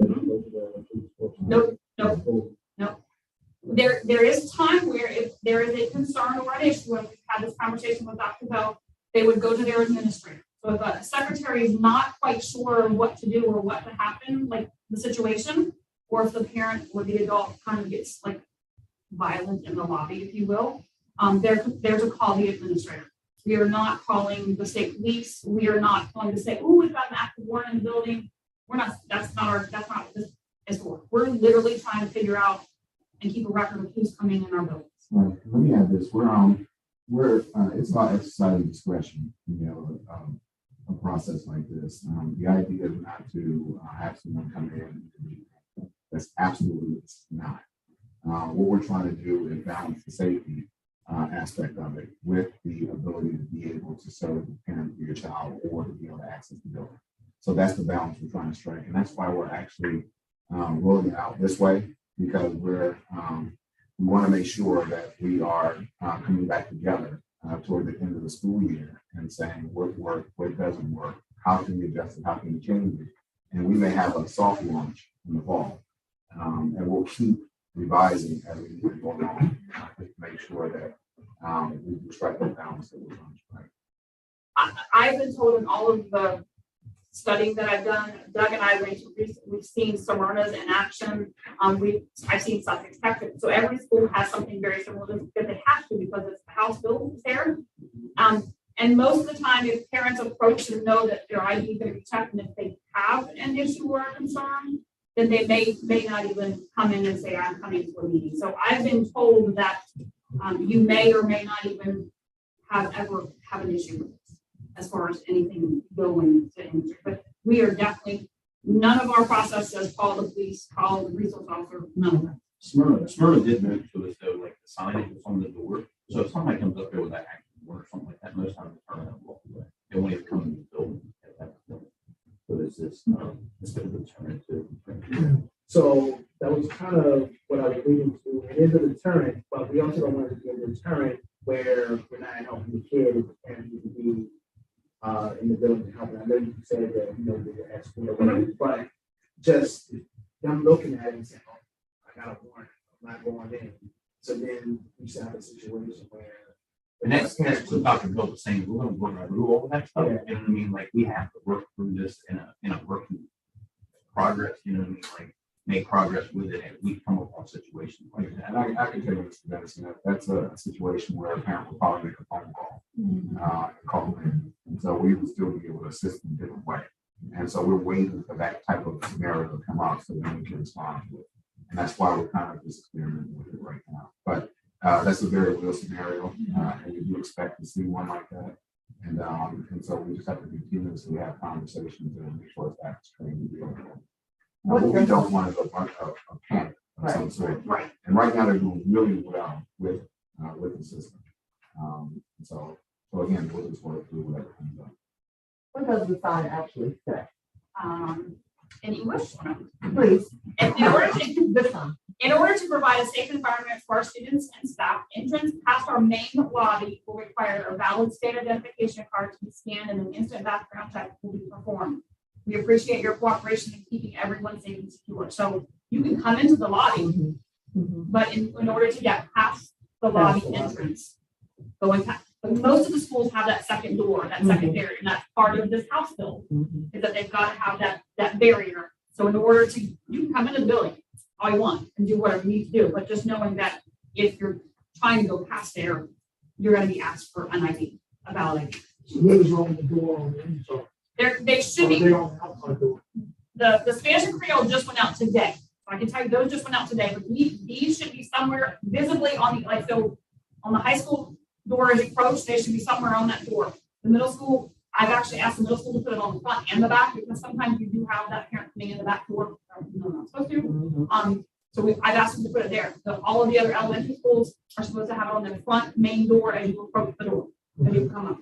Nope. There is time where if there is a concern or an issue, when we've had this conversation with Dr. Bell, they would go to their administrator. So if a secretary is not quite sure what to do or what to happen, like the situation, or if the parent or the adult kind of gets like violent in the lobby, if you will, there's a call the administrator. We are not calling the state police. We are not calling to say, oh, we've got an active warrant in the building. That's not what this is for. We're literally trying to figure out and keep a record of who's coming in our buildings. Let me add this. It's about exercising discretion, a process like this. The idea is not to have someone come in. That's absolutely not. What we're trying to do is balance the safety aspect of it with the ability to be able to serve the parent of your child or to be able to access the building. So that's the balance we're trying to strike. And that's why we're actually rolling it out this way, because we want to make sure that we are coming back together toward the end of the school year and saying what worked, what doesn't work, how can we adjust it, how can we change it. And we may have a soft launch in the fall, and we'll keep revising as we go along to make sure that we strike the balance that we're trying to strike. I've been told in all of the studying that I've done, Doug and I we've seen Smyrna's in action. I've seen Sussex, Texas. So every school has something very similar to that they have to because it's the house built there. And most of the time, if parents approach and know that their ID is going to be checked, and if they have an issue or a concern, then they may not even come in and say, I'm coming to a meeting. So I've been told that you may or may not even ever have an issue with this as far as anything going to industry. But we are definitely, none of our process says call the police, call the resource officer, none of that. Smyrna did move to us though, like the signage was on the door. So if somebody comes up there with that active warrant or something like that, most times they turn around and walk away. They won't even come in the building at that point. So it's just, it's going to deterrent too. So that was kind of what I was leading to. It is a deterrent, but we also don't want it to be a deterrent where we're not helping the kids and we can be in the building helping. I know you said that they're asking or whatever, but just them looking at it and saying, "Oh, I got a warrant, I'm not going in." So then we should have a situation where. And that's what Dr. Bill was saying. We're going to work through all of that stuff. Yeah. You know what I mean? Like we have to work through this in a working progress. You know what I mean? Like make progress with it, and we come up on situations like that. And I can tell you this, medicine, that's a situation where a parent will probably make a phone call and call in. And so we would still be able to assist in a different way. And so we're waiting for that type of scenario to come up so then we can respond to it. And that's why we're kind of just experimenting with it right now. But that's a very real scenario, and we do expect to see one like that. And so we just have to continuously have conversations and make sure it's trained to be able to. What we don't want is a panic of some sort. Right. And right now they're doing really well with the system. So again, we'll just work through whatever comes up. What does the sign actually say? In English. Please. And in order to provide a safe environment for our students and staff, entrance past our main lobby will require a valid state identification card to be scanned and an instant background check will be performed. We appreciate your cooperation in keeping everyone safe and secure. So you can come into the lobby, but in order to get past the lobby entrance, going past, but most of the schools have that second door, that second barrier, and that's part of this House bill, is that they've got to have that barrier. So in order to, you can come into the building all you want and do whatever you need to do, but just knowing that if you're trying to go past there, you're going to be asked for an ID, a valid ID. So those are on the door on the inside. They should Are be. they on the outside door? The Spanish and Creole just went out today. So I can tell you those just went out today, but these should be somewhere visibly on the, like, so on the high school door as you approach, they should be somewhere on that door. The middle school, I've actually asked the middle school to put it on the front and the back, because sometimes you do have that parent coming in the back door. No, not supposed to. I've asked them to put it there. All of the other elementary schools are supposed to have it on the front main door as you approach the door, as you come up.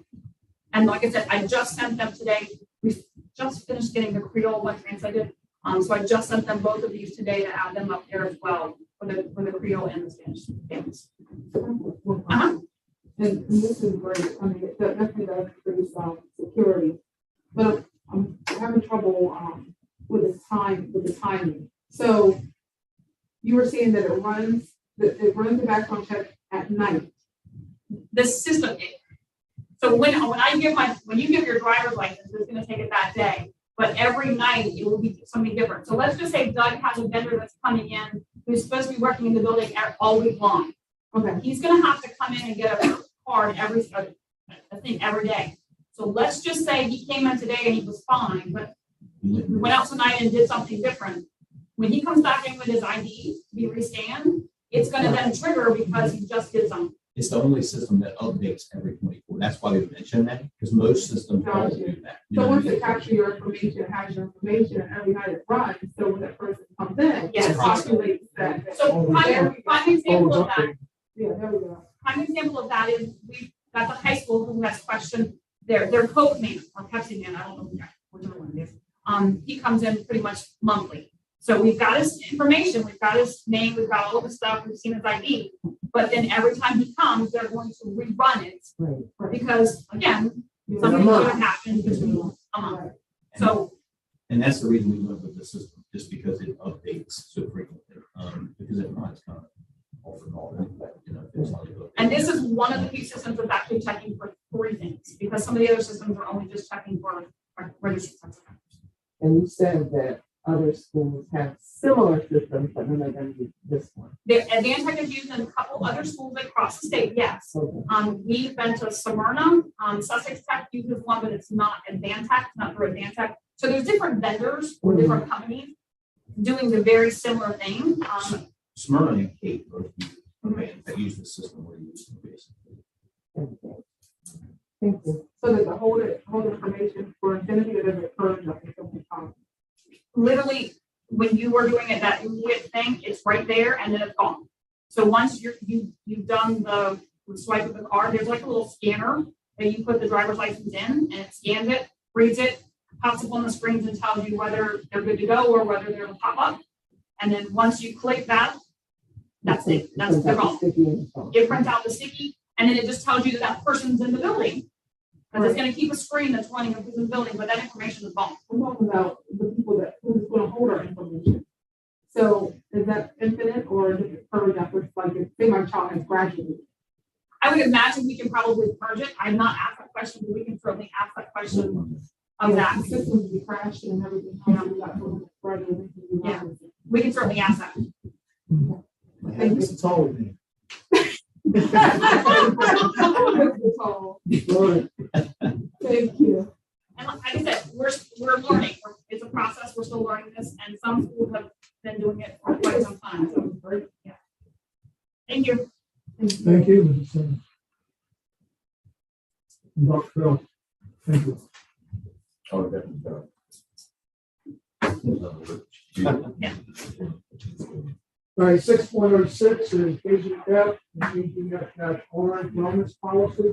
And like I said, I just sent them today. We just finished getting the Creole one translated. So I just sent them both of these today to add them up there as well for the Creole and the Spanish families. And this is great. I mean, it definitely does increase security. But I'm having trouble with the timing. So you were saying that it runs the background check at night. The system. So when you give your driver's license, it's going to take it that day. But every night it will be something different. So let's just say Doug has a vendor that's coming in who's supposed to be working in the building all week long. Okay. He's going to have to come in and get a card every day. So let's just say he came in today and he was fine, but we went out tonight and did something different. When he comes back in with his ID to be rescanned, it's going to then trigger because he just did something. It's the only system that updates every 24. That's why we mentioned that, because most systems don't do that. You So know what once I mean? it captures your information, it has your information, and every night it runs. So when that person comes in, Yes. it populates that. So prime example of that. Yeah, there we go. Prime example of that is we've got the high school who has questioned their Coke man or Pepsi man. I don't know whichever one it is. He comes in pretty much monthly. So we've got his information, we've got his name, we've got all of his stuff, we've seen his ID. But then every time he comes, they're going to rerun it because again, something could have happened between a month. So And that's the reason we went with the system, just because it updates so frequently. Because if not, it's kind of off and on. You know, it's not good. and this is one of the few systems that's actually checking for 3 things, because some of the other systems are only just checking for registered sex offenders. And you said that other schools have similar systems, but none of them use this one. The Advantech is used in a couple other schools across the state, yes. Okay. We've been to Smyrna, Sussex Tech uses one, but it's not Advantech, not through Advantech. So there's different vendors or different companies doing the very similar thing. Smyrna and Kate both use the system we're using basically. Thank you. So that the whole information for infinity that doesn't occur, nothing something comes. Literally, when you were doing it, that immediate thing, it's right there and then it's gone. So once you've done the swipe of the card, there's like a little scanner that you put the driver's license in, and it scans it, reads it, pops up on the screens and tells you whether they're good to go or whether they're going to pop up. And then once you click that, that's it. That's they're gone. It prints out the sticky, and then it just tells you that that person's in the building. Because it's going to keep a screen that's running who's in the building, but that information is gone. We're talking about the people who's going to hold our information. So is that infinite or does it purge after, like, say my child has graduated? I would imagine we can probably purge it. I'm not asked that question, but we can certainly ask that question of that. The system would be crashed and everything. How do we got to graduate? Yeah. We can certainly ask that. Thank you. Tall with me. Thank you. And like I said, we're learning. It's a process. We're still learning this, and some schools have been doing it for quite some time. So, yeah. Thank you. Thank you, Mrs. Simmons. Dr. Phil, thank you. Oh, definitely. Yeah. All right, 6.06 is KGF and KGF-R wellness policy.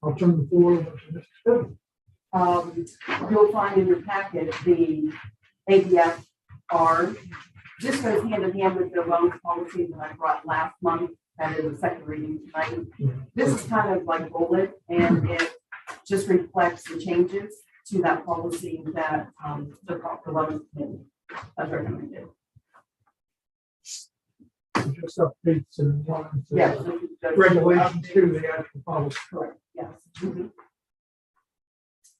I'll turn the floor over to Mr. Still. You'll find in your packet the ADF-R. This goes hand in hand with the wellness policy that I brought last month. That is the second reading tonight. This is kind of like bullet, and it just reflects the changes to that policy that the wellness committee has recommended. Just updates and lines. Yes. Regulations to the actual policy. Correct, yes.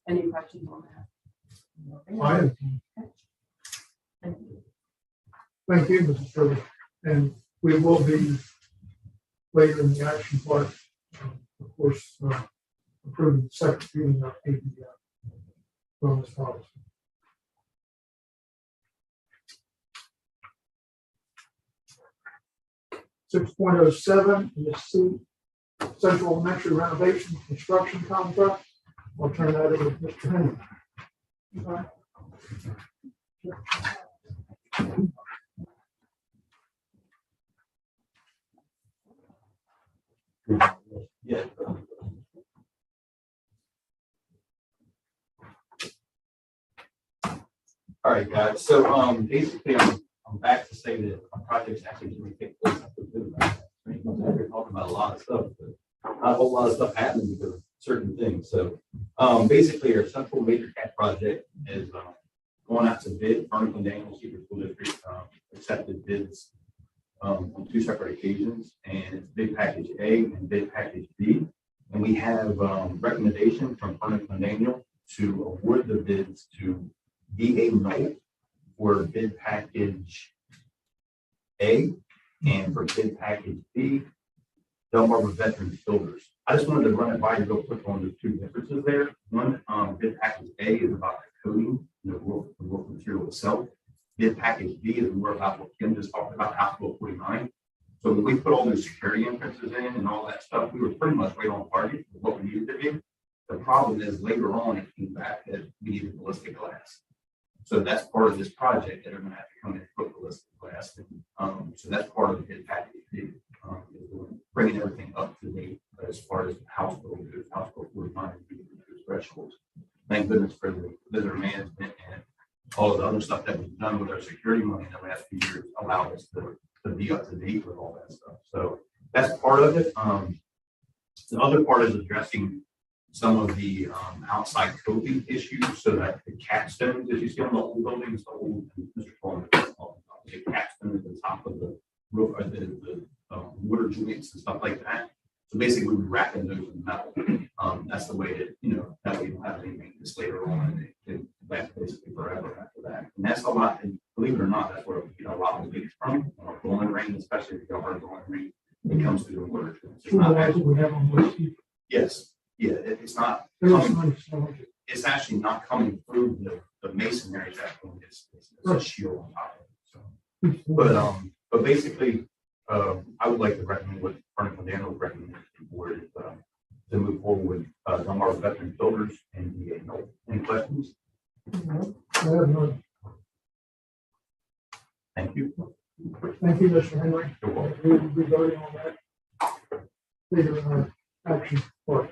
Any questions on that? I have. Thank you. Thank you, Mrs. Shirley. And we will be later in the action part, of course, approving the second reading of the wellness policy. Six point oh seven is C, Central Elementary renovation construction contract. I'll turn that over to Mr. Henry. Yeah. All right, guys. So basically, I'm back to say that our project's actually going to take place. We're talking about a lot of stuff, but not a whole lot of stuff happening because of certain things. So basically, our central major cat project is going out to bid. Farmington Daniels Secret School District accepted bids on two separate occasions, and it's bid package A and bid package B. And we have recommendation from Farmington Daniel to award the bids to DA Knight for bid package A, and for bid package B, Delmarva Veterans Builders. I just wanted to run it by you real quick on the two differences there. One, bid package A is about the coating, the roof material itself. Bid package B is more about what Kim just talked about, House Bill 49. So when we put all those security entrances in and all that stuff, we were pretty much right on target with what we needed to be. The problem is later on it came back that we needed ballistic glass. So that's part of this project that are going to have to come in and put ballistic glass. And, so that's part of the bid package B, bringing everything up to date as far as House Bill 49 thresholds. Thank goodness for the visitor management and all of the other stuff that we've done with our security money in the last few years allowed us to be up to date with all that stuff. So that's part of it. The other part is addressing some of the outside coping issues so that the capstones, as you see on the old buildings, the old Mr. Coleman, the capstone at the top of the roof, or the water joints and stuff like that. So basically, we're wrapping those in metal. That's the way that, that we don't have any maintenance later on. It lasts basically forever after that. And that's a lot, and believe it or not, that's where we get a lot of leaks from. Blowing rain, especially if you got hard blowing rain, it comes through the water joints. It's not actually, we have on those people. yes. Yeah, it's not. It's actually not coming through the masonry at that point. It's a shield on top of it. So, but basically, I would like to recommend what Farmington Daniels recommended to the board to move forward with Delmarva Veterans Builders and DA Knight. Any questions? Thank you. Thank you, Mr. Henry. You're welcome. We will be voting on that later in our action part.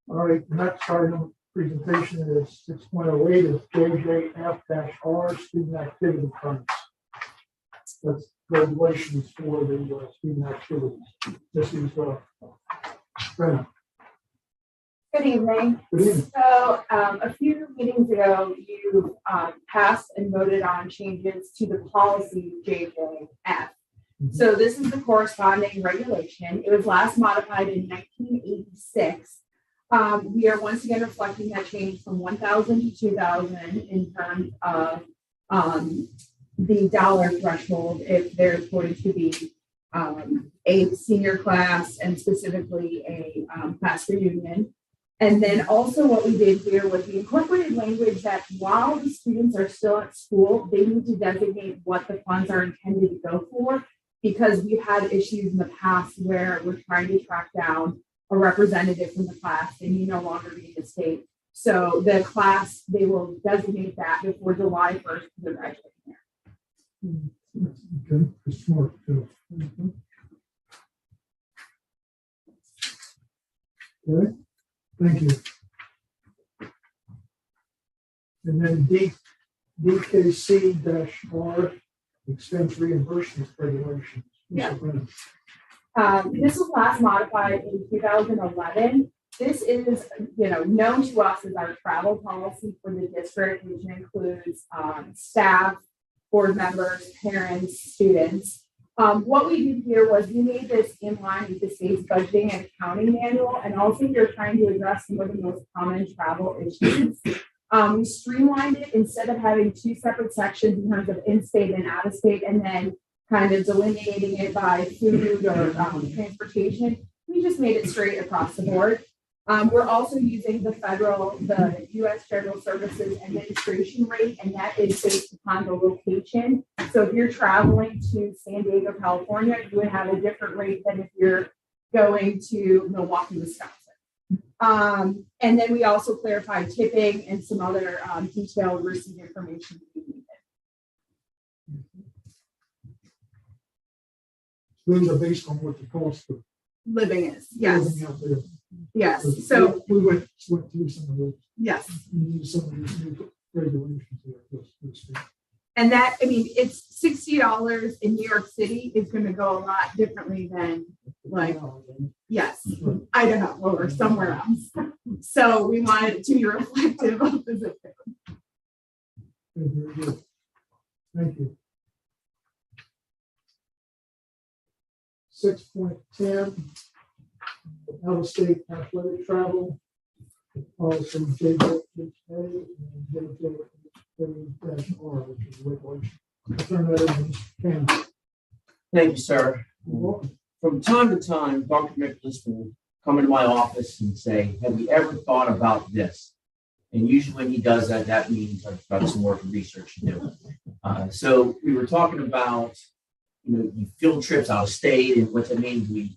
All right, the next item presentation is 6.08 is JJF-R student activity funds. That's regulations for the student activities. This is Brenna. Good evening. Good evening. So a few meetings ago, you passed and voted on changes to the policy JJF. So this is the corresponding regulation. It was last modified in 1986. We are once again reflecting that change from 1,000 to 2,000 in terms of the dollar threshold if there's going to be a senior class and specifically a class reunion. And then also what we did here was we incorporated language that while the students are still at school, they need to designate what the funds are intended to go for because we've had issues in the past where we're trying to track down a representative from the class, they may no longer be in the state. So the class, they will designate that before July 1st, they're graduating there. Okay, it's smart too. Okay, thank you. And then DKC-R, expense reimbursement regulations. Yeah. This was last modified in 2011. This is, known to us as our travel policy for the district, which includes staff, board members, parents, students. What we did here was we made this in line with the state's budgeting and accounting manual, and also you're trying to address some of the most common travel issues. We streamlined it instead of having two separate sections in terms of in-state and out-of-state, and then kind of delineating it by food or transportation. We just made it straight across the board. We're also using the U.S. Federal Services Administration rate, and that is based upon the location. So if you're traveling to San Diego, California, you would have a different rate than if you're going to Milwaukee, Wisconsin. And then we also clarified tipping and some other detailed receipt information. Those are based on what the cost of Living is, yes, living out there. yes. So we went through some of those. yes. We need some of these new regulations here. And that, it's $60 in New York City is going to go a lot differently than yes, Idaho or somewhere else. So we wanted it to be reflective of the zip code. Very good. Thank you. 6.10, out-of-state athletic travel. Policy JJ and JJ-R, which is regulation. I'll turn that over to Mr. Cannon. Thank you, sir. You're welcome. From time to time, Dr. Nicholas will come into my office and say, have you ever thought about this? And usually when he does that, that means I've got some more research to do. So we were talking about, you field trips out of state and what that means. We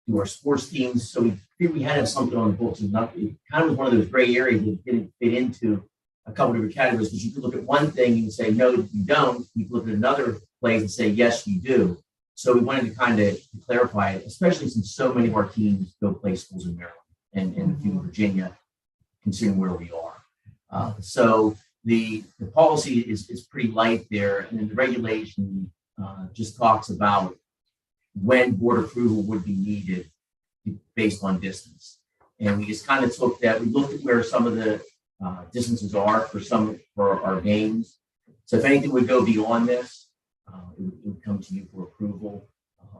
do our sports teams. So we figured we had to have something on the books. And it kind of was one of those gray areas that didn't fit into a couple different categories, because you could look at one thing and say, no, you don't. You could look at another place and say, yes, you do. So we wanted to kind of clarify it, especially since so many of our teams go play schools in Maryland and a few in Virginia, considering where we are. So the policy is pretty light there. And then the regulation just talks about when board approval would be needed based on distance. And we just kind of took that, we looked at where some of the distances are for our games. So if anything would go beyond this, it would come to you for approval.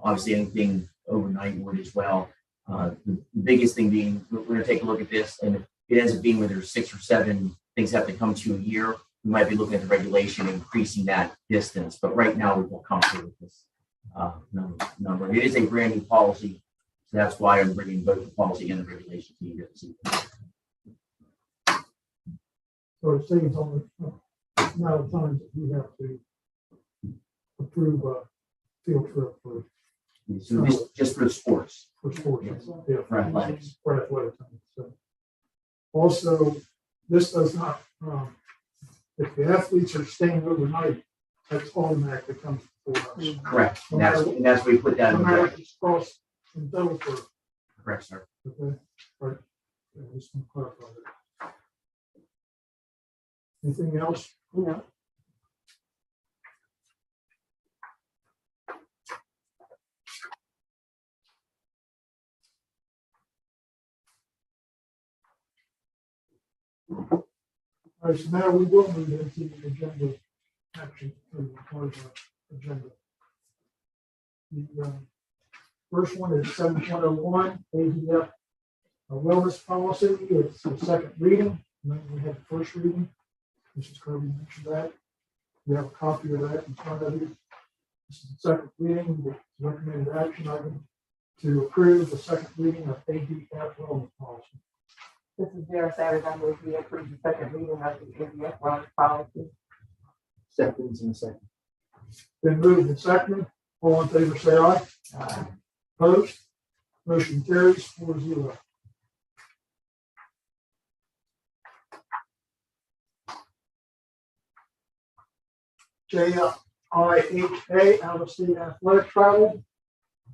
Obviously, anything overnight would as well. The biggest thing being, we're going to take a look at this, and if it ends up being where there's 6 or 7 things have to come to a year, we might be looking at the regulation increasing that distance. But right now, we feel comfortable with this number. It is a brand new policy, so that's why I'm bringing both the policy and the regulation to you. So it saves on the amount of times that we have to approve a field trip for. So this just for sports. For sports. Yeah. For athletics. For athletics. So also, this does not, if the athletes are staying overnight, that's automatically comes for us. Correct. And that's where we put that in the Automatic cross in Delaware. Correct, sir. Okay. All right. Yeah, just want to clarify that. Anything else? No. All right, so now we will move into the agenda action for the part of the agenda. The first one is 7.01 ADF wellness policy. It's the second reading. And then we have the first reading. Mrs. Kirby mentioned that. We have a copy of that in front of you. This is the second reading. The recommended action item to approve the second reading of ADF wellness policy. This is Vera Savage. I move we approve the second reading of the ADF wellness policy. Seconds in a second. Been moved and seconded. All in favor, say aye. Opposed? Motion carries 4-0. JIHA, out-of-state athletic travel,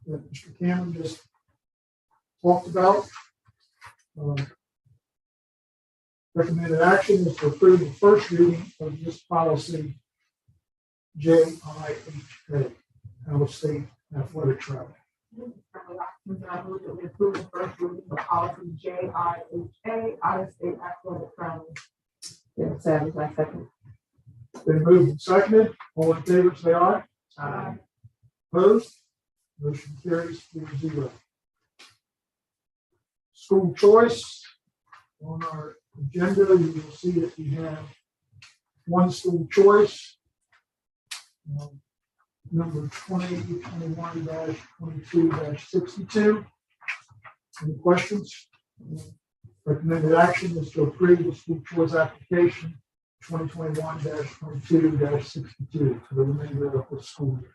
that Mr. Cameron just talked about. Recommended action is to approve the first reading of this policy, JIHA, out-of-state athletic travel. I move that we approve the first reading of policy JIHA, out-of-state athletic travel. Sarah Savage, my second. Been moved and seconded. All in favor, say aye. Aye. Opposed? Motion carries 4-0. School choice. On our agenda, you will see that we have one school choice. Number 2021-22-62. Any questions? Recommended action is to approve the school choice application 2021-22-62 for the remainder of the school year.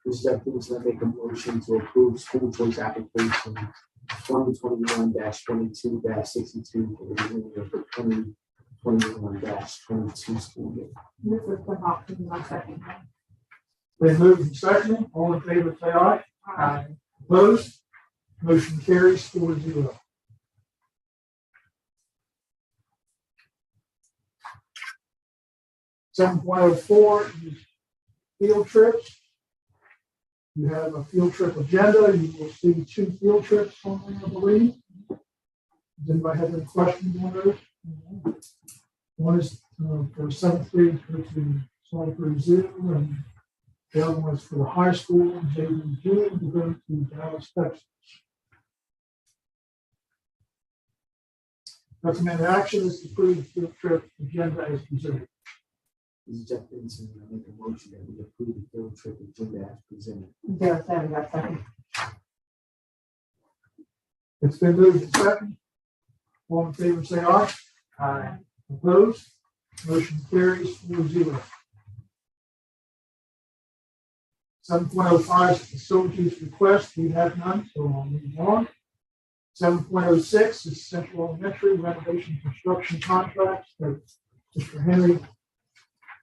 Mr. Epstein, I make a motion to approve school choice application 2021-22-62 for the remainder of the 2021-22 school year. This is the Hopkins, my second. Been moved and seconded. All in favor, say aye. Aye. Opposed? Motion carries 4-0. Seven point oh four is field trips. You have a field trip agenda. You will see 2 field trips on there, I believe. Does anybody have any questions on those? One is for 7th grade to Salisbury Zoo, and the other one is for the high school, JVG, to go to Dallas, Texas. Recommended action is to approve the field trip agenda as presented. Mr. Jeff Benson, I make a motion that we approve the field trip agenda as presented. Sarah Savage, my second. It's been moved and seconded. All in favor, say aye. Aye. Opposed? Motion carries 4-0. 7.05 is facilities request. We have none, so I'll move on. 7.06 is Central Elementary renovation construction contracts that Mr. Henry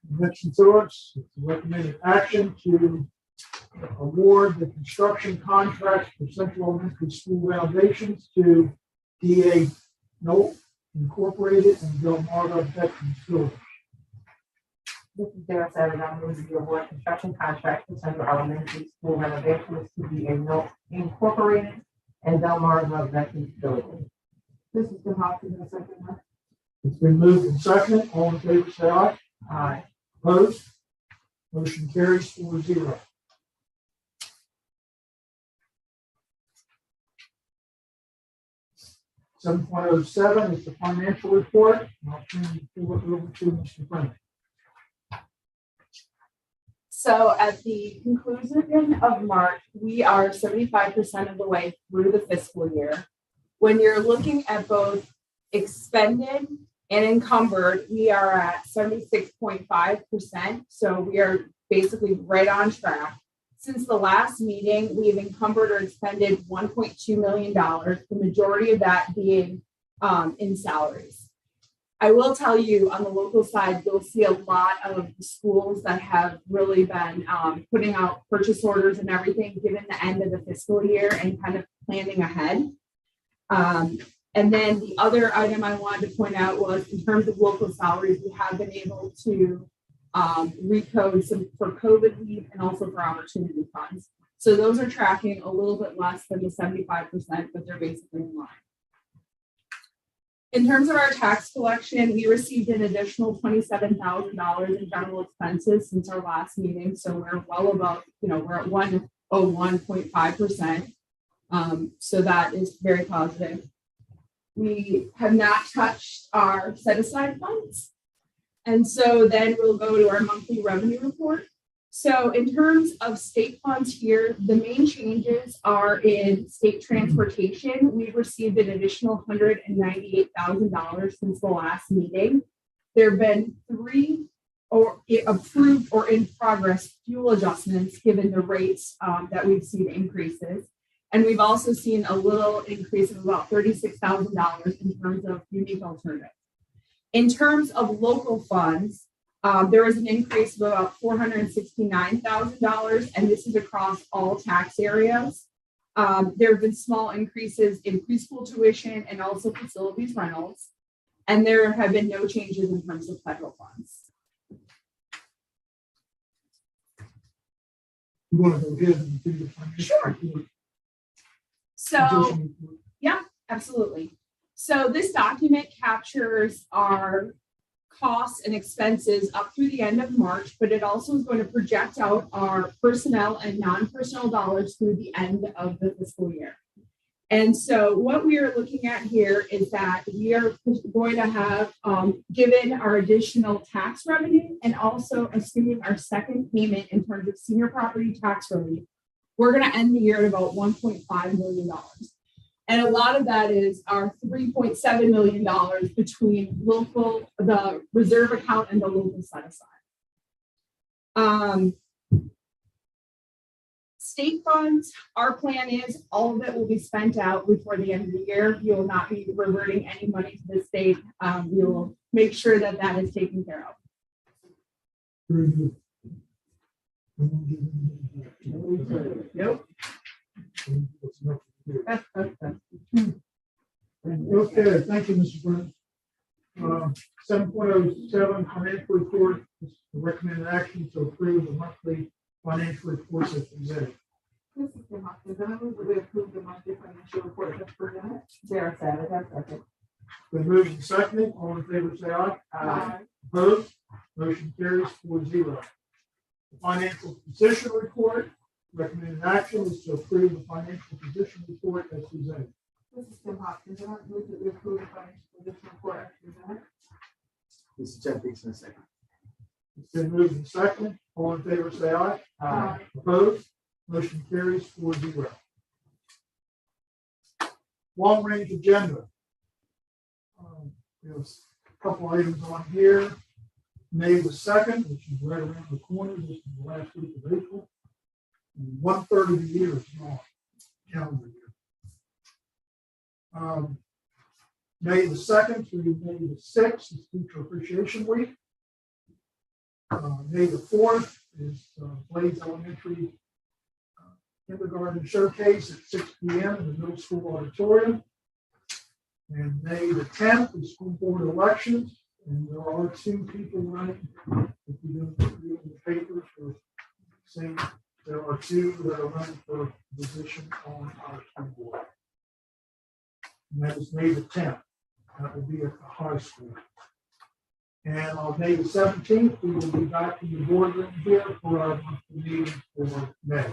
mentioned to us. It's recommended action to award the construction contracts for Central Elementary School renovations to DA Knoll Incorporated and Delmarva Veterans Village. This is Sarah Savage. I move the award construction contract for Central Elementary School renovations to be incorporated and Delmarva Veterans Village. This is the Hopkins, my second. It's been moved and seconded. All in favor, say aye. Aye. Opposed? Motion carries 4-0. Seven point oh seven is the financial report. And I'll turn the floor over to Mr. Frank. So at the conclusion of March, we are 75% of the way through the fiscal year. When you're looking at both expended and encumbered, we are at 76.5%. So we are basically right on track. Since the last meeting, we've encumbered or expended $1.2 million, the majority of that being in salaries. I will tell you on the local side, you'll see a lot of schools that have really been putting out purchase orders and everything, given the end of the fiscal year and kind of planning ahead. And then the other item I wanted to point out was in terms of local salaries, we have been able to recode some for COVID leave and also for opportunity funds. So those are tracking a little bit less than the 75%, but they're basically in line. In terms of our tax collection, we received an additional $27,000 in general expenses since our last meeting. So we're well above, we're at 101.5%. So that is very positive. We have not touched our set aside funds. And so then we'll go to our monthly revenue report. So in terms of state funds here, the main changes are in state transportation. We've received an additional $198,000 since the last meeting. There have been 3 or approved or in progress fuel adjustments, given the rates that we've seen increases. And we've also seen a little increase of about $36,000 in terms of unique alternatives. In terms of local funds, there was an increase of about $469,000, and this is across all tax areas. There have been small increases in preschool tuition and also facilities rentals, and there have been no changes in terms of federal funds. You want to go ahead and do the financial Sure. report? So, Position report. yeah, absolutely. So this document captures our costs and expenses up through the end of March, but it also is going to project out our personnel and non-personnel dollars through the end of the fiscal year. And so what we are looking at here is that we are going to have, given our additional tax revenue and also assuming our second payment in terms of senior property tax relief, we're going to end the year at about $1.5 million. And a lot of that is our $3.7 million between the reserve account and the local set aside. State funds, our plan is all of it will be spent out before the end of the year. You will not be reverting any money to the state. We will make sure that that is taken care of. Very good. Nope. Okay, thank you, Mr. Burns. 7.07 financial report, the recommended action to approve the monthly financial reports as presented. Mrs. Hopkins, I move that we approve the monthly financial report as presented. Sarah Savage, I second. Been moved and seconded, all in favor say aye. Aye. Opposed, motion carries 4-0. The financial position report, recommended action is to approve the financial position report as presented. Mrs. Hopkins, I move that we approve the financial position report as presented. This is Jeff Dixon, second. It's been moved and seconded, all in favor say aye. Aye. Opposed, motion carries 4-0. Long range agenda. There's a couple items on here. May the 2nd, which is right around the corner, this is the last week of April. And 1/3 of the year is gone, calendar year. May the 2nd through May the 6th is Teacher Appreciation Week. May the 4th is Blades Elementary Kindergarten Showcase at 6 p.m. in the middle school auditorium. And May the 10th is school board elections. And there are 2 people running. If you don't read the papers or saying there are 2 that are running for position on our school board. And that is May the 10th. That will be at the high school. And on May the 17th, we will be back in the boardroom here for our monthly meeting for May.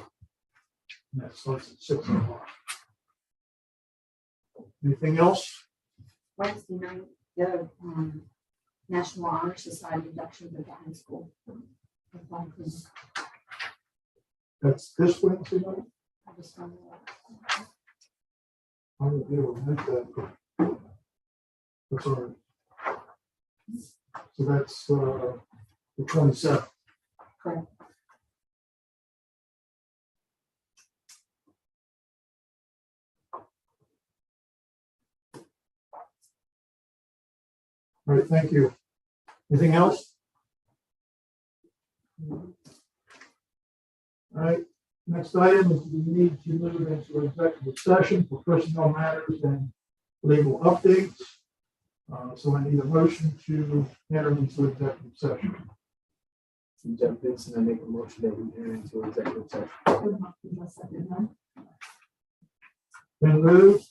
And that starts at 6 o'clock. Anything else? Wednesday night, the National Honor Society induction at the high school. That's this Wednesday night? I just found out. I won't be able to make that. That's all right. So that's the 27th. Correct. All right, thank you. Anything else? All right, next item is we need to move into executive session for personnel matters and legal updates. So I need a motion to enter into executive session. Jeff Dixon, I make a motion that we enter into executive session. Been moved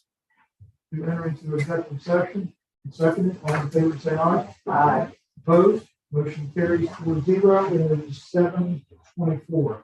to enter into executive session. Seconded, all in favor, say aye. Aye. Opposed, motion carries 4-0. It is 7:24.